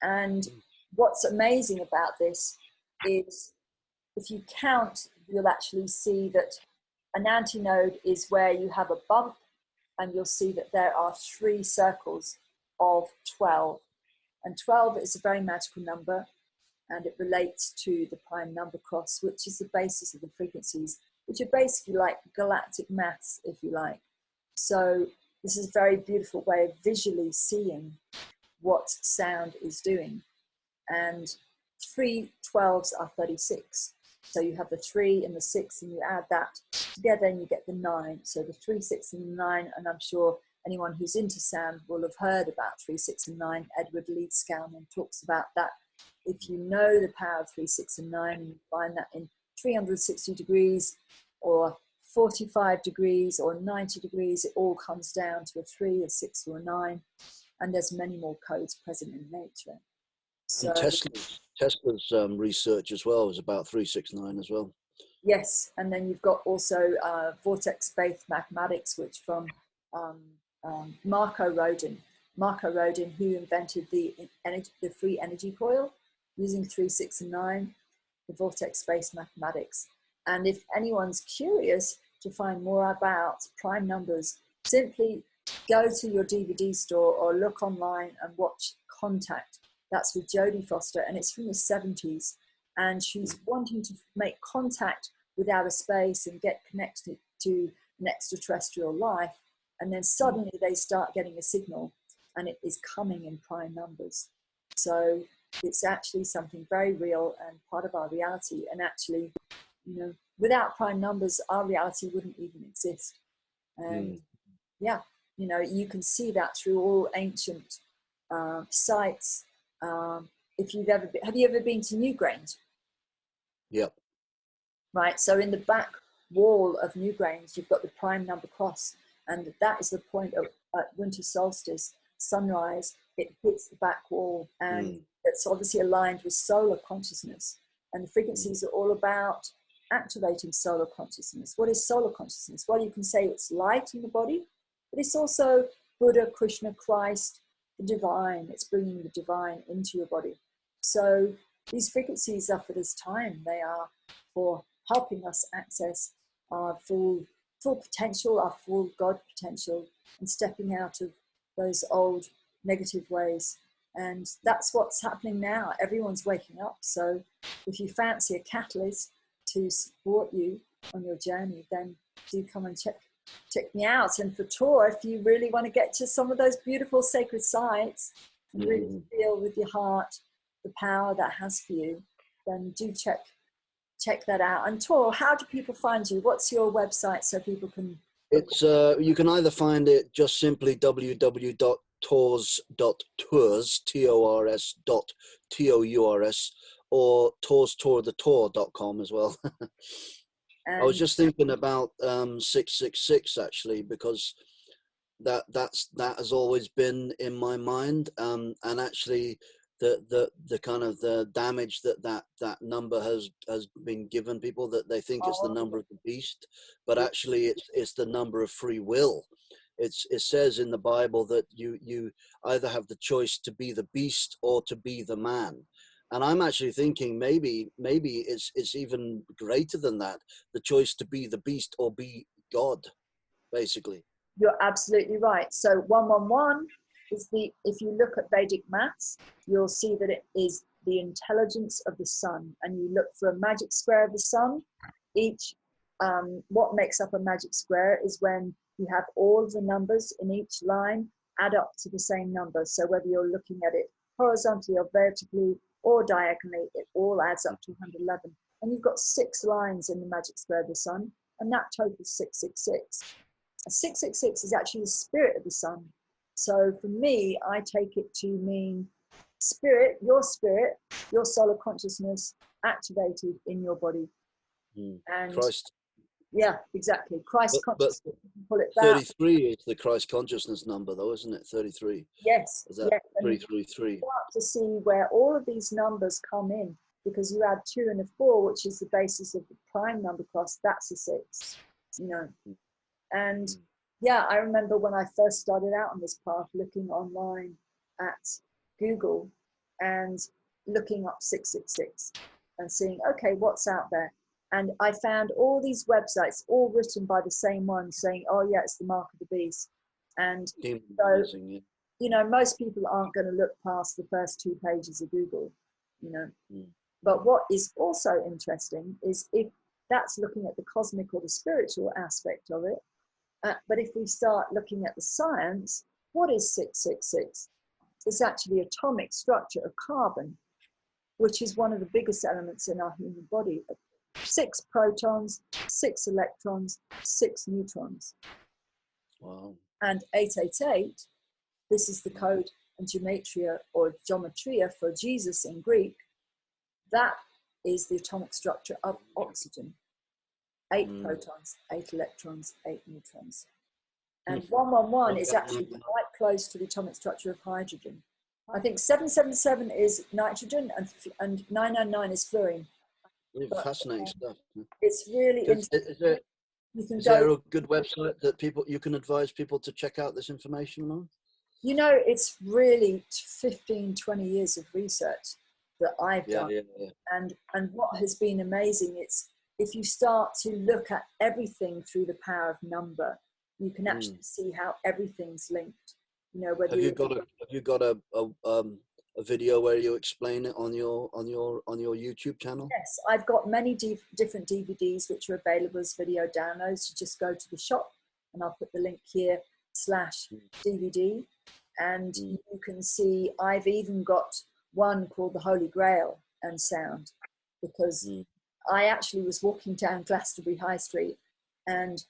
Speaker 1: And what's amazing about this is if you count, you'll actually see that an antinode is where you have a bump, and you'll see that there are 3 circles of 12. And 12 is a very magical number, and it relates to the prime number cross, which is the basis of the frequencies, which are basically like galactic maths, if you like. So this is a very beautiful way of visually seeing what sound is doing. And 3 12s are 36. So you have the 3 and the 6, and you add that together and you get the 9. So the 3, 6, and 9, and I'm sure anyone who's into sound will have heard about 3, 6, and 9. Edward Leeds Scourman talks about that. If you know the power of 3, 6, and 9, and you find that in 360 degrees or 45 degrees or 90 degrees, it all comes down to a 3, a 6, or a 9. And there's many more codes present in nature. So,
Speaker 2: and Tesla's research as well is about 369 as well.
Speaker 1: Yes, and then you've got also vortex-based mathematics, which from Marco Rodin. Marco Rodin, who invented the free energy coil using 3, 6, and 9, the vortex-based mathematics. And if anyone's curious to find more about prime numbers, simply go to your DVD store or look online and watch Contact. That's with Jodie Foster, and it's from the 70s. And she's wanting to make contact with outer space and get connected to an extraterrestrial life. And then suddenly they start getting a signal, and it is coming in prime numbers. So it's actually something very real and part of our reality. And actually, you know, without prime numbers, our reality wouldn't even exist. And yeah, you know, you can see that through all ancient sites. If you've ever have you ever been to Newgrange?
Speaker 2: Yep.
Speaker 1: Right. So in the back wall of Newgrange, you've got the prime number cross, and that is the point of winter solstice, sunrise. It hits the back wall, and it's obviously aligned with solar consciousness. And the frequencies are all about activating solar consciousness. What is solar consciousness? Well, you can say it's light in the body, but it's also Buddha, Krishna, Christ, the divine. It's bringing the divine into your body. So these frequencies are for this time. They are for helping us access our full potential, our full God potential, and stepping out of those old negative ways. And that's what's happening now. Everyone's waking up. So if you fancy a catalyst to support you on your journey, then do come and check me out. And for Tor, if you really want to get to some of those beautiful sacred sites and really feel with your heart the power that has for you, then do check that out. And Tor, how do people find you? What's your website so people can...
Speaker 2: It's you can either find it just simply www.tors.tours, TORS.TOURS, or torstorthetor.com as well. I was just thinking about 666 actually, because that has always been in my mind, and actually the kind of the damage that number has been given people, that they think it's the number of the beast, but actually it's the number of free will. It says in the Bible that you either have the choice to be the beast or to be the man. And I'm actually thinking maybe it's even greater than that, the choice to be the beast or be God, basically.
Speaker 1: You're absolutely right. So 111 is if you look at Vedic maths, you'll see that it is the intelligence of the sun. And you look for a magic square of the sun. What makes up a magic square is when you have all the numbers in each line add up to the same number. So whether you're looking at it horizontally or vertically or diagonally, it all adds up to 111. And you've got 6 lines in the magic square of the sun, and that totals 666. 666 is actually the spirit of the sun. So for me, I take it to mean spirit, your solar consciousness activated in your body. And
Speaker 2: Christ.
Speaker 1: Yeah, exactly. Christ consciousness.
Speaker 2: But
Speaker 1: you can pull it back.
Speaker 2: 33 is the Christ consciousness number, though, isn't it? 33.
Speaker 1: Yes.
Speaker 2: Is that 333?
Speaker 1: Start to see where all of these numbers come in, because you add 2 and a 4, which is the basis of the prime number cross. That's a 6. You know. And yeah, I remember when I first started out on this path, looking online at Google, and looking up 666 and seeing, okay, what's out there. And I found all these websites, all written by the same one, saying, oh yeah, it's the mark of the beast. And so, you know, most people aren't going to look past the first 2 pages of Google, you know. But what is also interesting is if that's looking at the cosmic or the spiritual aspect of it. But if we start looking at the science, what is 666? It's actually atomic structure of carbon, which is one of the biggest elements in our human body. 6 protons, 6 electrons, 6 neutrons.
Speaker 2: Wow.
Speaker 1: And 888, this is the code and gematria or geometria for Jesus in Greek. That is the atomic structure of oxygen. 8 protons, 8 electrons, 8 neutrons. And 111 is actually quite close to the atomic structure of hydrogen. I think 777 is nitrogen and 999 is fluorine.
Speaker 2: Fascinating stuff.
Speaker 1: It's really interesting.
Speaker 2: Is there a good website that you can advise people to check out this information on?
Speaker 1: You know, it's really 15, 20 years of research that I've done. And what has been amazing, it's if you start to look at everything through the power of number, you can actually see how everything's linked. You know, whether
Speaker 2: have you got a video where you explain it on your YouTube channel?
Speaker 1: Yes, I've got many different DVDs which are available as video downloads. You just go to the shop, and I'll put the link here /DVD, and you can see. I've even got one called the Holy Grail and Sound, because I actually was walking down Glastonbury High Street, and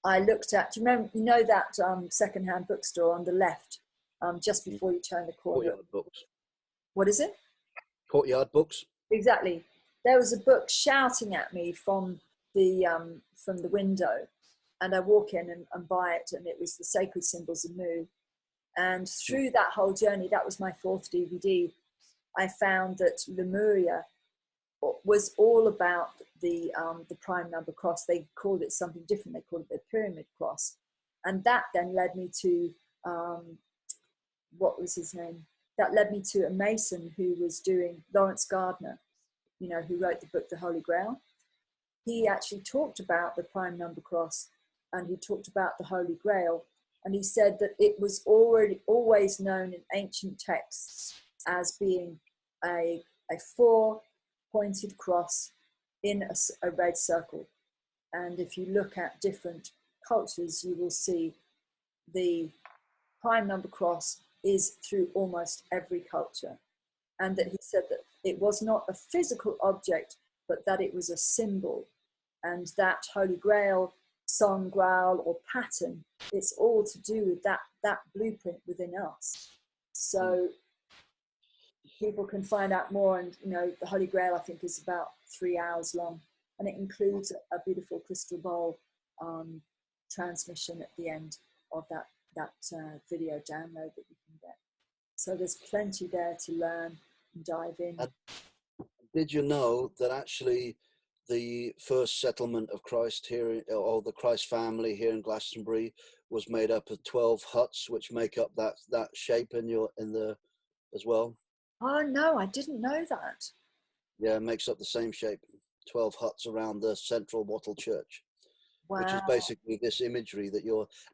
Speaker 1: I looked at. Do you remember? You know that second-hand bookstore on the left, just before you turn the corner.
Speaker 2: Courtyard Books.
Speaker 1: What is it?
Speaker 2: Courtyard Books.
Speaker 1: Exactly. There was a book shouting at me from the window, and I walk in and buy it, and it was the Sacred Symbols of Mu. And through that whole journey, that was my 4th DVD, I found that Lemuria was all about the prime number cross. They called it something different. They called it the pyramid cross. And that then led me to, what was his name? That led me to a Mason who was doing, Lawrence Gardner, you know, who wrote the book, The Holy Grail. He actually talked about the prime number cross, and he talked about the Holy Grail. And he said that it was always known in ancient texts as being a 4-pointed cross in a red circle. And if you look at different cultures, you will see the prime number cross is through almost every culture. And that he said that it was not a physical object, but that it was a symbol. And that Holy Grail, song, growl, or pattern, it's all to do with that blueprint within us. So people can find out more. And, you know, the Holy Grail, I think, is about 3 hours long. And it includes a beautiful crystal bowl transmission at the end of that video download that you can get. So there's plenty there to learn and dive in.
Speaker 2: Did you know that actually the first settlement of Christ here, or the Christ family here in Glastonbury, was made up of 12 huts, which make up that shape as well?
Speaker 1: Oh no, I didn't know that.
Speaker 2: Yeah, it makes up the same shape. 12 huts around the central wattle church.
Speaker 1: Wow.
Speaker 2: Which is basically this imagery that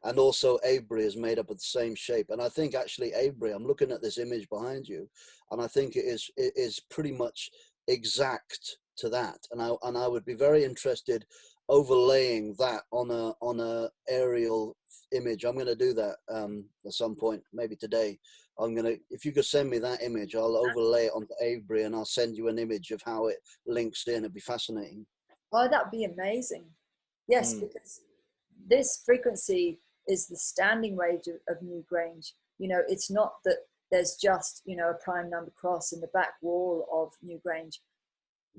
Speaker 2: and also Avebury is made up of the same shape. And I think actually Avebury, I'm looking at this image behind you, and I think it is pretty much exact to that. And I would be very interested overlaying that on a aerial image. I'm going to do that at some point, maybe today. If you could send me that image, I'll overlay it onto Avebury, and I'll send you an image of how it links in. It'd be fascinating.
Speaker 1: Oh, that'd be amazing. Yes, because this frequency is the standing wave of New Grange. You know, it's not that there's just, you know, a prime number cross in the back wall of New Grange.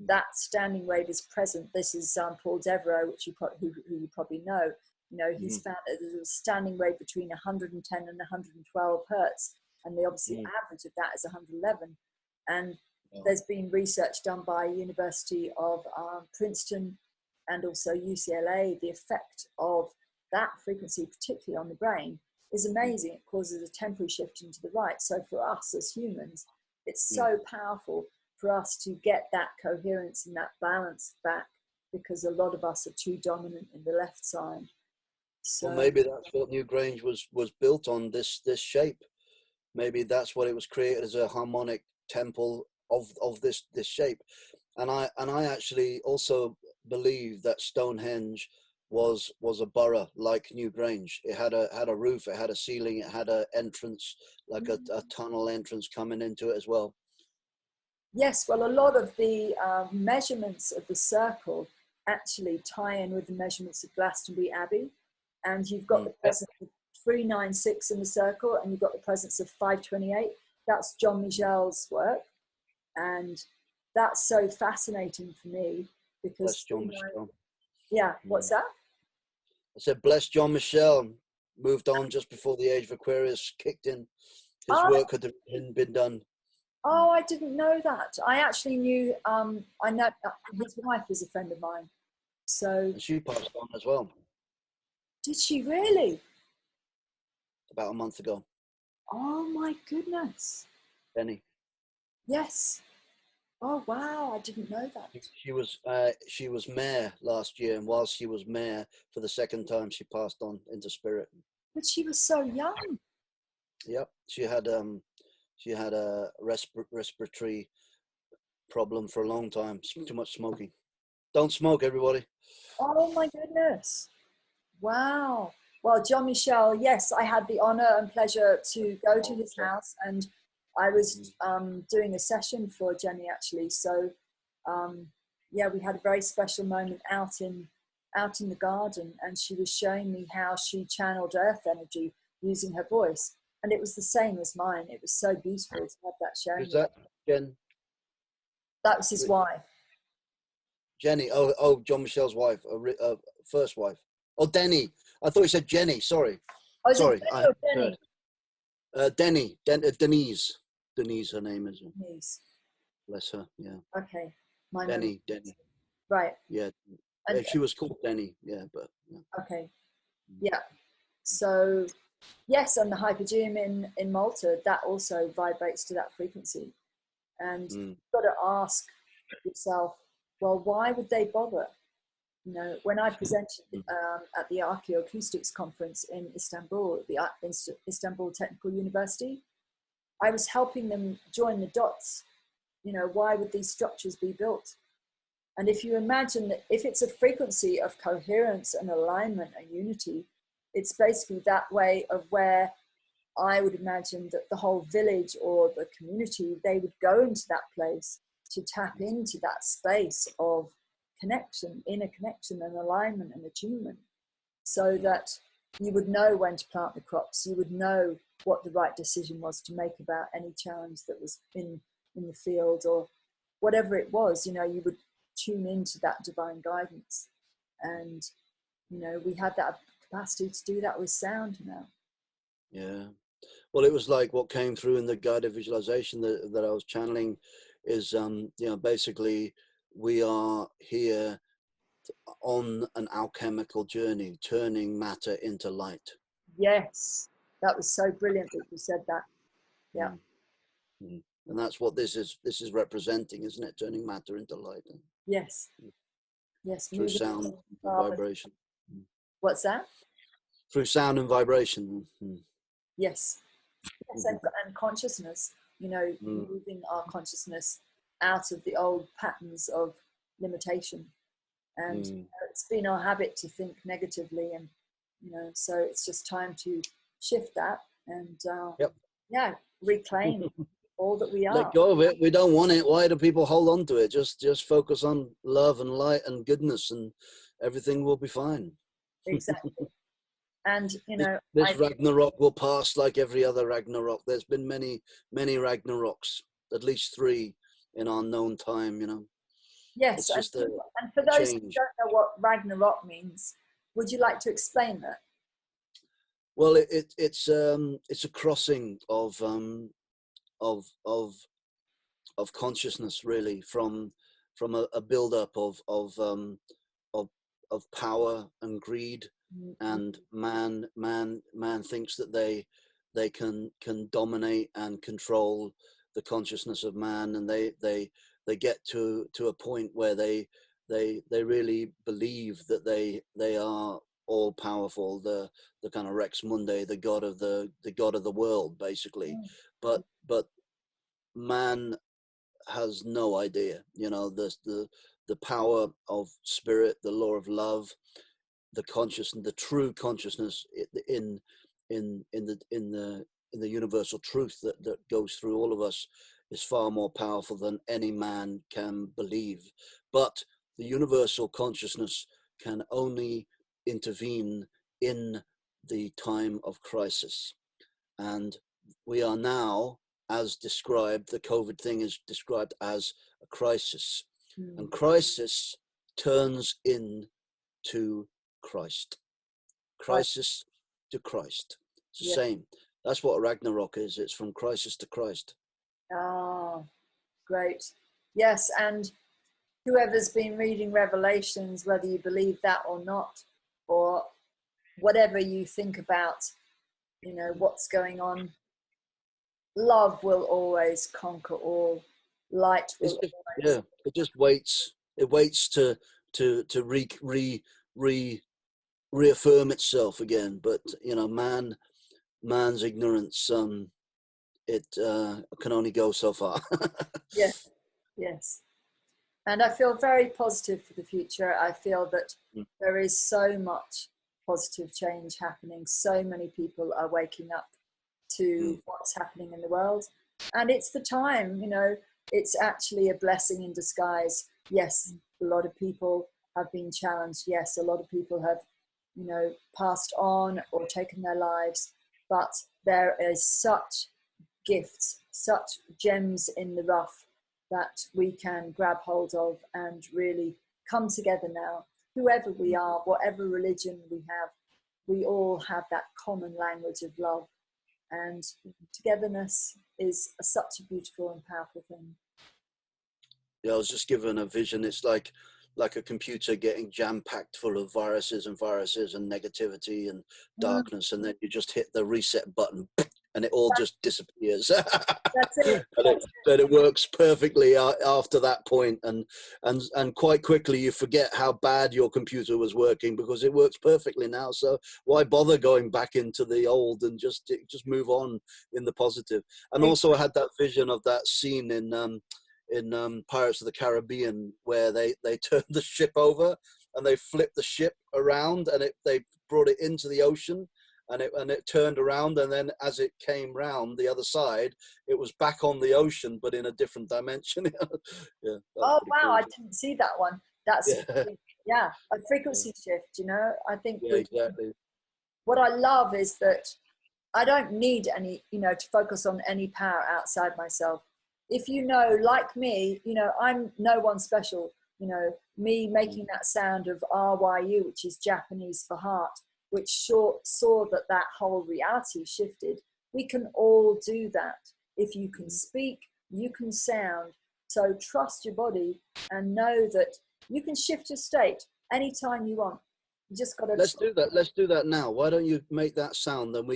Speaker 1: That standing wave is present. This is Paul Devereux, who you probably know. You know, he's found that there's a standing wave between 110 and 112 hertz, and the obviously average of that is 111. And there's been research done by University of Princeton and also UCLA. The effect of that frequency, particularly on the brain, is amazing. It causes a temporary shift into the right. So for us as humans, It's so powerful for us to get that coherence and that balance back, because a lot of us are too dominant in the left side. So
Speaker 2: well, maybe that's what Newgrange was built on, this shape. Maybe that's what it was created, as a harmonic temple of this shape. And I actually also believe that Stonehenge was a borough like Newgrange. It had a roof, it had a ceiling, it had an entrance, like a tunnel entrance coming into it as well.
Speaker 1: yes, well, a lot of the measurements of the circle actually tie in with the measurements of Glastonbury Abbey, and you've got the presence of 396 in the circle, and you've got the presence of 528. That's John Michel's work, and that's so fascinating for me because
Speaker 2: Bless John Michel.
Speaker 1: Yeah, what's that?
Speaker 2: I said, bless John Michel. Moved on just before the age of Aquarius kicked in. His work had been done.
Speaker 1: Oh, I didn't know that. I actually knew. I know his wife is a friend of mine. So
Speaker 2: And she passed on as well.
Speaker 1: Did she really?
Speaker 2: About a month ago.
Speaker 1: Oh my goodness.
Speaker 2: Benny.
Speaker 1: Yes. Oh wow, I didn't know that.
Speaker 2: She was mayor last year, and whilst she was mayor for the second time, she passed on into spirit.
Speaker 1: But she was so young.
Speaker 2: Yep, she had a respiratory problem for a long time. Too much smoking. Don't smoke, everybody.
Speaker 1: Oh my goodness. Wow. Well, John Michel, yes, I had the honor and pleasure to go to his house, and I was doing a session for Jenny actually. So yeah, we had a very special moment out in the garden, and she was showing me how she channeled earth energy using her voice, and it was the same as mine. It was so beautiful to have that sharing.
Speaker 2: Is that Jen?
Speaker 1: That was his wife.
Speaker 2: Jenny. Oh, John Michel's wife, first wife. Oh, Denny. I thought you said Jenny. Sorry.
Speaker 1: Oh,
Speaker 2: sorry.
Speaker 1: Denny?
Speaker 2: Denise. Denise, her name is.
Speaker 1: Denise.
Speaker 2: Bless her. Yeah.
Speaker 1: Okay.
Speaker 2: Denny.
Speaker 1: Right.
Speaker 2: Yeah. And she was called Denny. Yeah, but. Yeah.
Speaker 1: Okay. Yeah. So, yes, and the hypogeum in Malta, that also vibrates to that frequency. And you've got to ask yourself, well, why would they bother? You know, when I presented at the Archaeoacoustics conference in Istanbul, the Istanbul Technical University, I was helping them join the dots. You know, why would these structures be built? And if you imagine that if it's a frequency of coherence and alignment and unity, it's basically that way of where I would imagine that the whole village or the community, they would go into that place to tap into that space of connection, inner connection and alignment and attunement, so that you would know when to plant the crops, you would know what the right decision was to make about any challenge that was in the field or whatever it was. You know, you would tune into that divine guidance. And, you know, we have that capacity to do that with sound now.
Speaker 2: Yeah. Well, it was like what came through in the guided visualization that I was channeling is, you know, basically we are here on an alchemical journey, turning matter into light.
Speaker 1: Yes, that was so brilliant that you said that. Yeah.
Speaker 2: Mm-hmm. And that's what this is representing, isn't it? Turning matter into light.
Speaker 1: Yes. Yes.
Speaker 2: Through sound and vibration.
Speaker 1: What's that?
Speaker 2: Through sound and vibration. Mm-hmm.
Speaker 1: Yes. Yes, and consciousness, you know, moving our consciousness out of the old patterns of limitation. And you know, it's been our habit to think negatively, and you know, so it's just time to shift that and yeah, reclaim all that we are.
Speaker 2: Let go of it. We don't want it. Why do people hold on to it? Just focus on love and light and goodness, and everything will be fine.
Speaker 1: Exactly. And you know,
Speaker 2: this Ragnarok will pass like every other Ragnarok. There's been many Ragnaroks, at least 3 in our known time. You know.
Speaker 1: Yes, and for those who don't know what Ragnarok means, would you like to explain that?
Speaker 2: Well, it's a crossing of consciousness, really, from a build-up of power and greed, and man thinks that they can dominate and control consciousness of man, and they get to a point where they really believe that they are all powerful, the kind of Rex Mundi, the god of the world, basically. But man has no idea, the power of spirit, the law of love, the consciousness, the true consciousness in the universal truth that goes through all of us is far more powerful than any man can believe. But the universal consciousness can only intervene in the time of crisis. And we are now, as described, the COVID thing is described as a crisis. And crisis turns into Christ. Crisis to Christ. It's the same. That's what Ragnarok is. It's from crisis to Christ.
Speaker 1: Oh, great. Yes, and whoever's been reading Revelations, whether you believe that or not, or whatever you think about, what's going on, love will always conquer all. Light will always.
Speaker 2: Yeah, it just waits. It waits to reaffirm itself again. But man's ignorance, it can only go so far.
Speaker 1: Yes. And I feel very positive for the future. I feel that there is so much positive change happening. So many people are waking up to what's happening in the world. And it's the time, it's actually a blessing in disguise. Yes, a lot of people have been challenged. Yes, a lot of people have, passed on or taken their lives. But there is such gifts, such gems in the rough that we can grab hold of and really come together now. Whoever we are, whatever religion we have, we all have that common language of love. And togetherness is such a beautiful and powerful thing.
Speaker 2: Yeah, I was just given a vision. It's like a computer getting jam-packed full of viruses and negativity and darkness, and then you just hit the reset button and it all just disappears.
Speaker 1: That's it.
Speaker 2: But it works perfectly after that point, and quite quickly you forget how bad your computer was working because it works perfectly now. So why bother going back into the old, and just move on in the positive. And also I had that vision of that scene in Pirates of the Caribbean where they turned the ship over and they flipped the ship around, and they brought it into the ocean, and it turned around, and then as it came round the other side, it was back on the ocean but in a different dimension. Yeah.
Speaker 1: Oh wow,
Speaker 2: cool.
Speaker 1: I didn't see that one. That's a frequency shift. I think
Speaker 2: exactly.
Speaker 1: What I love is that I don't need any, to focus on any power outside myself. If like me, I'm no one special. Me making that sound of RYU, which is Japanese for heart, which saw that whole reality shifted. We can all do that. If you can speak, you can sound. So trust your body and know that you can shift your state anytime you want. You just got to.
Speaker 2: Let's do that. Let's do that now. Why don't you make that sound? Then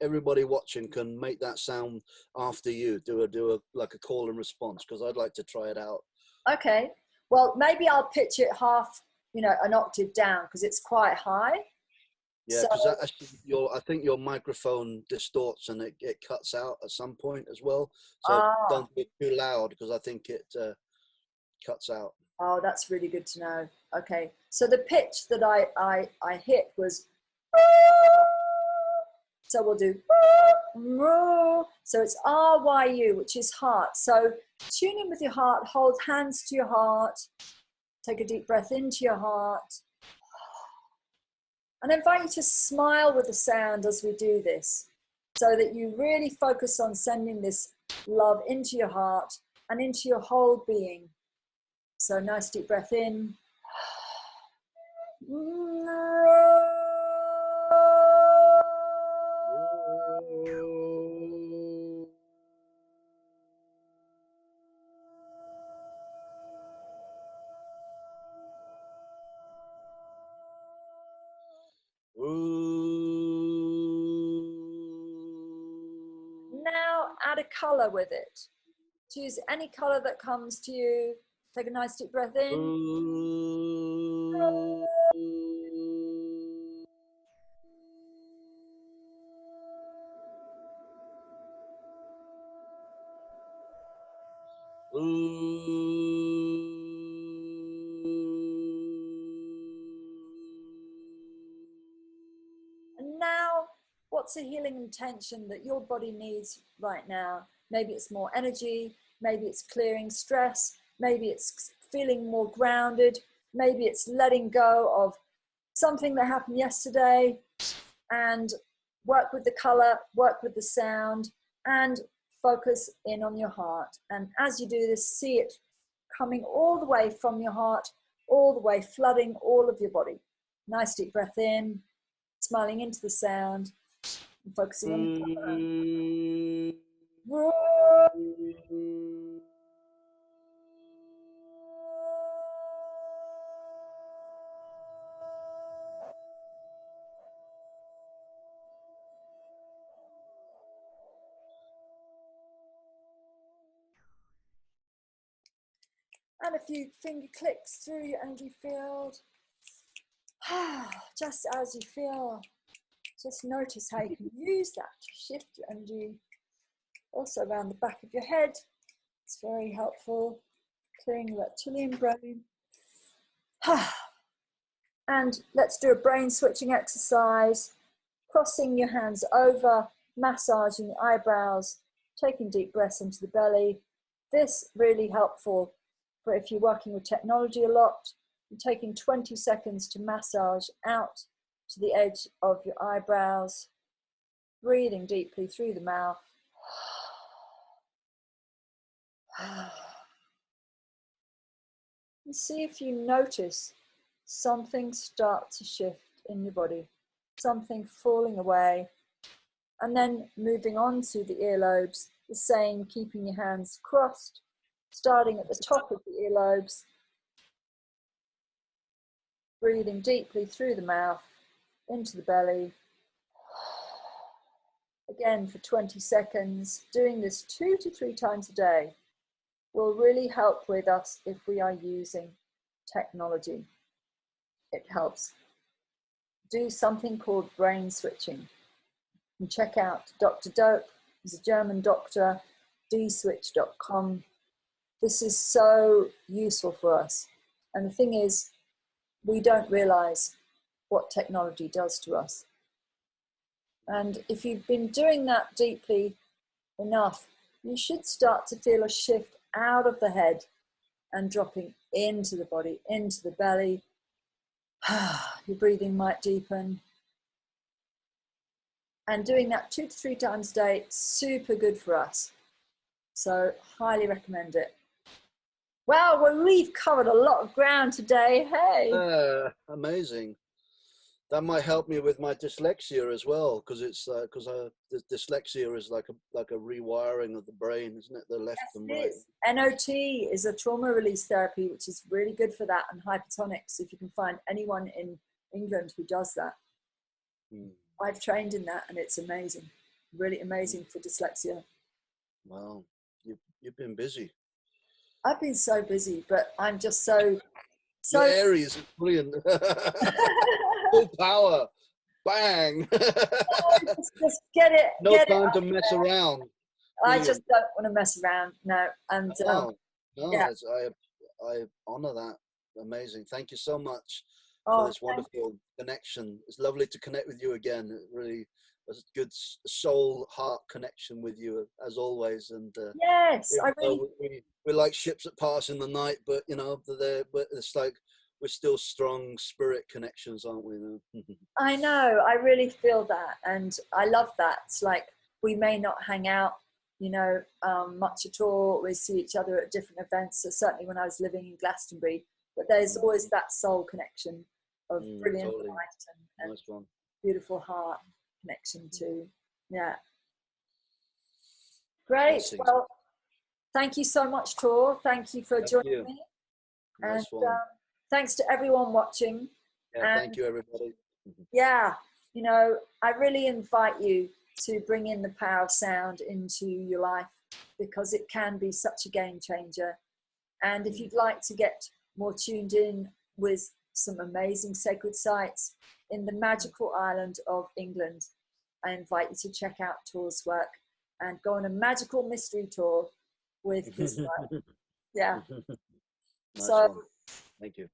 Speaker 2: everybody watching can make that sound after you. Do a like a call and response, because I'd like to try it out.
Speaker 1: Okay. Well, maybe I'll pitch it half, an octave down, because it's quite high.
Speaker 2: Yeah, because I think your microphone distorts and it cuts out at some point as well. So don't be too loud, because I think it cuts out.
Speaker 1: Oh, that's really good to know. Okay, so the pitch that I hit was, so we'll do, so it's RYU, which is heart. So tune in with your heart, hold hands to your heart, take a deep breath into your heart. And I invite you to smile with the sound as we do this, so that you really focus on sending this love into your heart and into your whole being. So nice deep breath in. Now add a color with it. Choose any color that comes to you. Take a nice deep breath in. And now, what's a healing intention that your body needs right now? Maybe it's more energy, maybe it's clearing stress, maybe it's feeling more grounded, maybe it's letting go of something that happened yesterday, and work with the color, work with the sound, and focus in on your heart. And as you do this, see it coming all the way from your heart, all the way flooding all of your body. Nice deep breath in, smiling into the sound, and focusing on the color. And a few finger clicks through your energy field. Just as you feel, just notice how you can use that to shift your energy. Also around the back of your head, it's very helpful, clearing the reptilian brain. And let's do a brain switching exercise, crossing your hands over, massaging the eyebrows, taking deep breaths into the belly. This really helpful for if you're working with technology a lot, and taking 20 seconds to massage out to the edge of your eyebrows, breathing deeply through the mouth. And see if you notice something start to shift in your body, something falling away, and then moving on to the earlobes, the same, keeping your hands crossed, starting at the top of the earlobes, breathing deeply through the mouth, into the belly. Again for 20 seconds, doing this 2 to 3 times a day will really help with us if we are using technology. It helps. Do something called brain switching. And check out Dr. Dope, he's a German doctor, dswitch.com. This is so useful for us. And the thing is, we don't realize what technology does to us. And if you've been doing that deeply enough, you should start to feel a shift out of the head and dropping into the body, into the belly. Your breathing might deepen. And doing that 2 to 3 times a day, super good for us. So highly recommend it. Wow, well, we've covered a lot of ground today. Hey.
Speaker 2: Amazing. That might help me with my dyslexia as well, because it's because dyslexia is like a rewiring of the brain, isn't it? The left and right.
Speaker 1: NOT is a trauma release therapy, which is really good for that, and hypertonics. If you can find anyone in England who does that, I've trained in that, and it's amazing, really amazing for dyslexia.
Speaker 2: Wow, you've been busy.
Speaker 1: I've been so busy, but I'm just so.
Speaker 2: Your Aries is brilliant. Full power, bang.
Speaker 1: just get it.
Speaker 2: No
Speaker 1: get
Speaker 2: time
Speaker 1: it
Speaker 2: to mess around.
Speaker 1: I just don't want to mess around. No, and
Speaker 2: no,
Speaker 1: yeah.
Speaker 2: I honor that. Amazing. Thank you so much for this wonderful connection. It's lovely to connect with you again. It really was a good soul heart connection with you as always. And
Speaker 1: yes,
Speaker 2: we're like ships that pass in the night, but you know, but it's like we're still strong spirit connections, aren't we?
Speaker 1: I know. I really feel that, and I love that. It's like we may not hang out, you know, much at all. We see each other at different events. So certainly when I was living in Glastonbury, but there's always that soul connection of brilliant light and
Speaker 2: nice one.
Speaker 1: Beautiful heart connection too. Yeah. Great. Well, thank you so much, Tor. Thank you for joining me.
Speaker 2: Nice
Speaker 1: and
Speaker 2: one.
Speaker 1: Thanks to everyone watching.
Speaker 2: Yeah, thank you, everybody.
Speaker 1: Yeah, you know, I really invite you to bring in the power of sound into your life, because it can be such a game changer. And if you'd like to get more tuned in with some amazing sacred sites in the magical island of England, I invite you to check out Tor's work and go on a magical mystery tour with his work. Yeah.
Speaker 2: Nice
Speaker 1: So
Speaker 2: one. Thank you.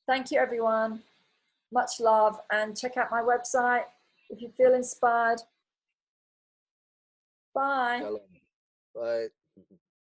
Speaker 1: Thank you, everyone. Much love, and check out my website if you feel inspired. Bye.
Speaker 2: Bye.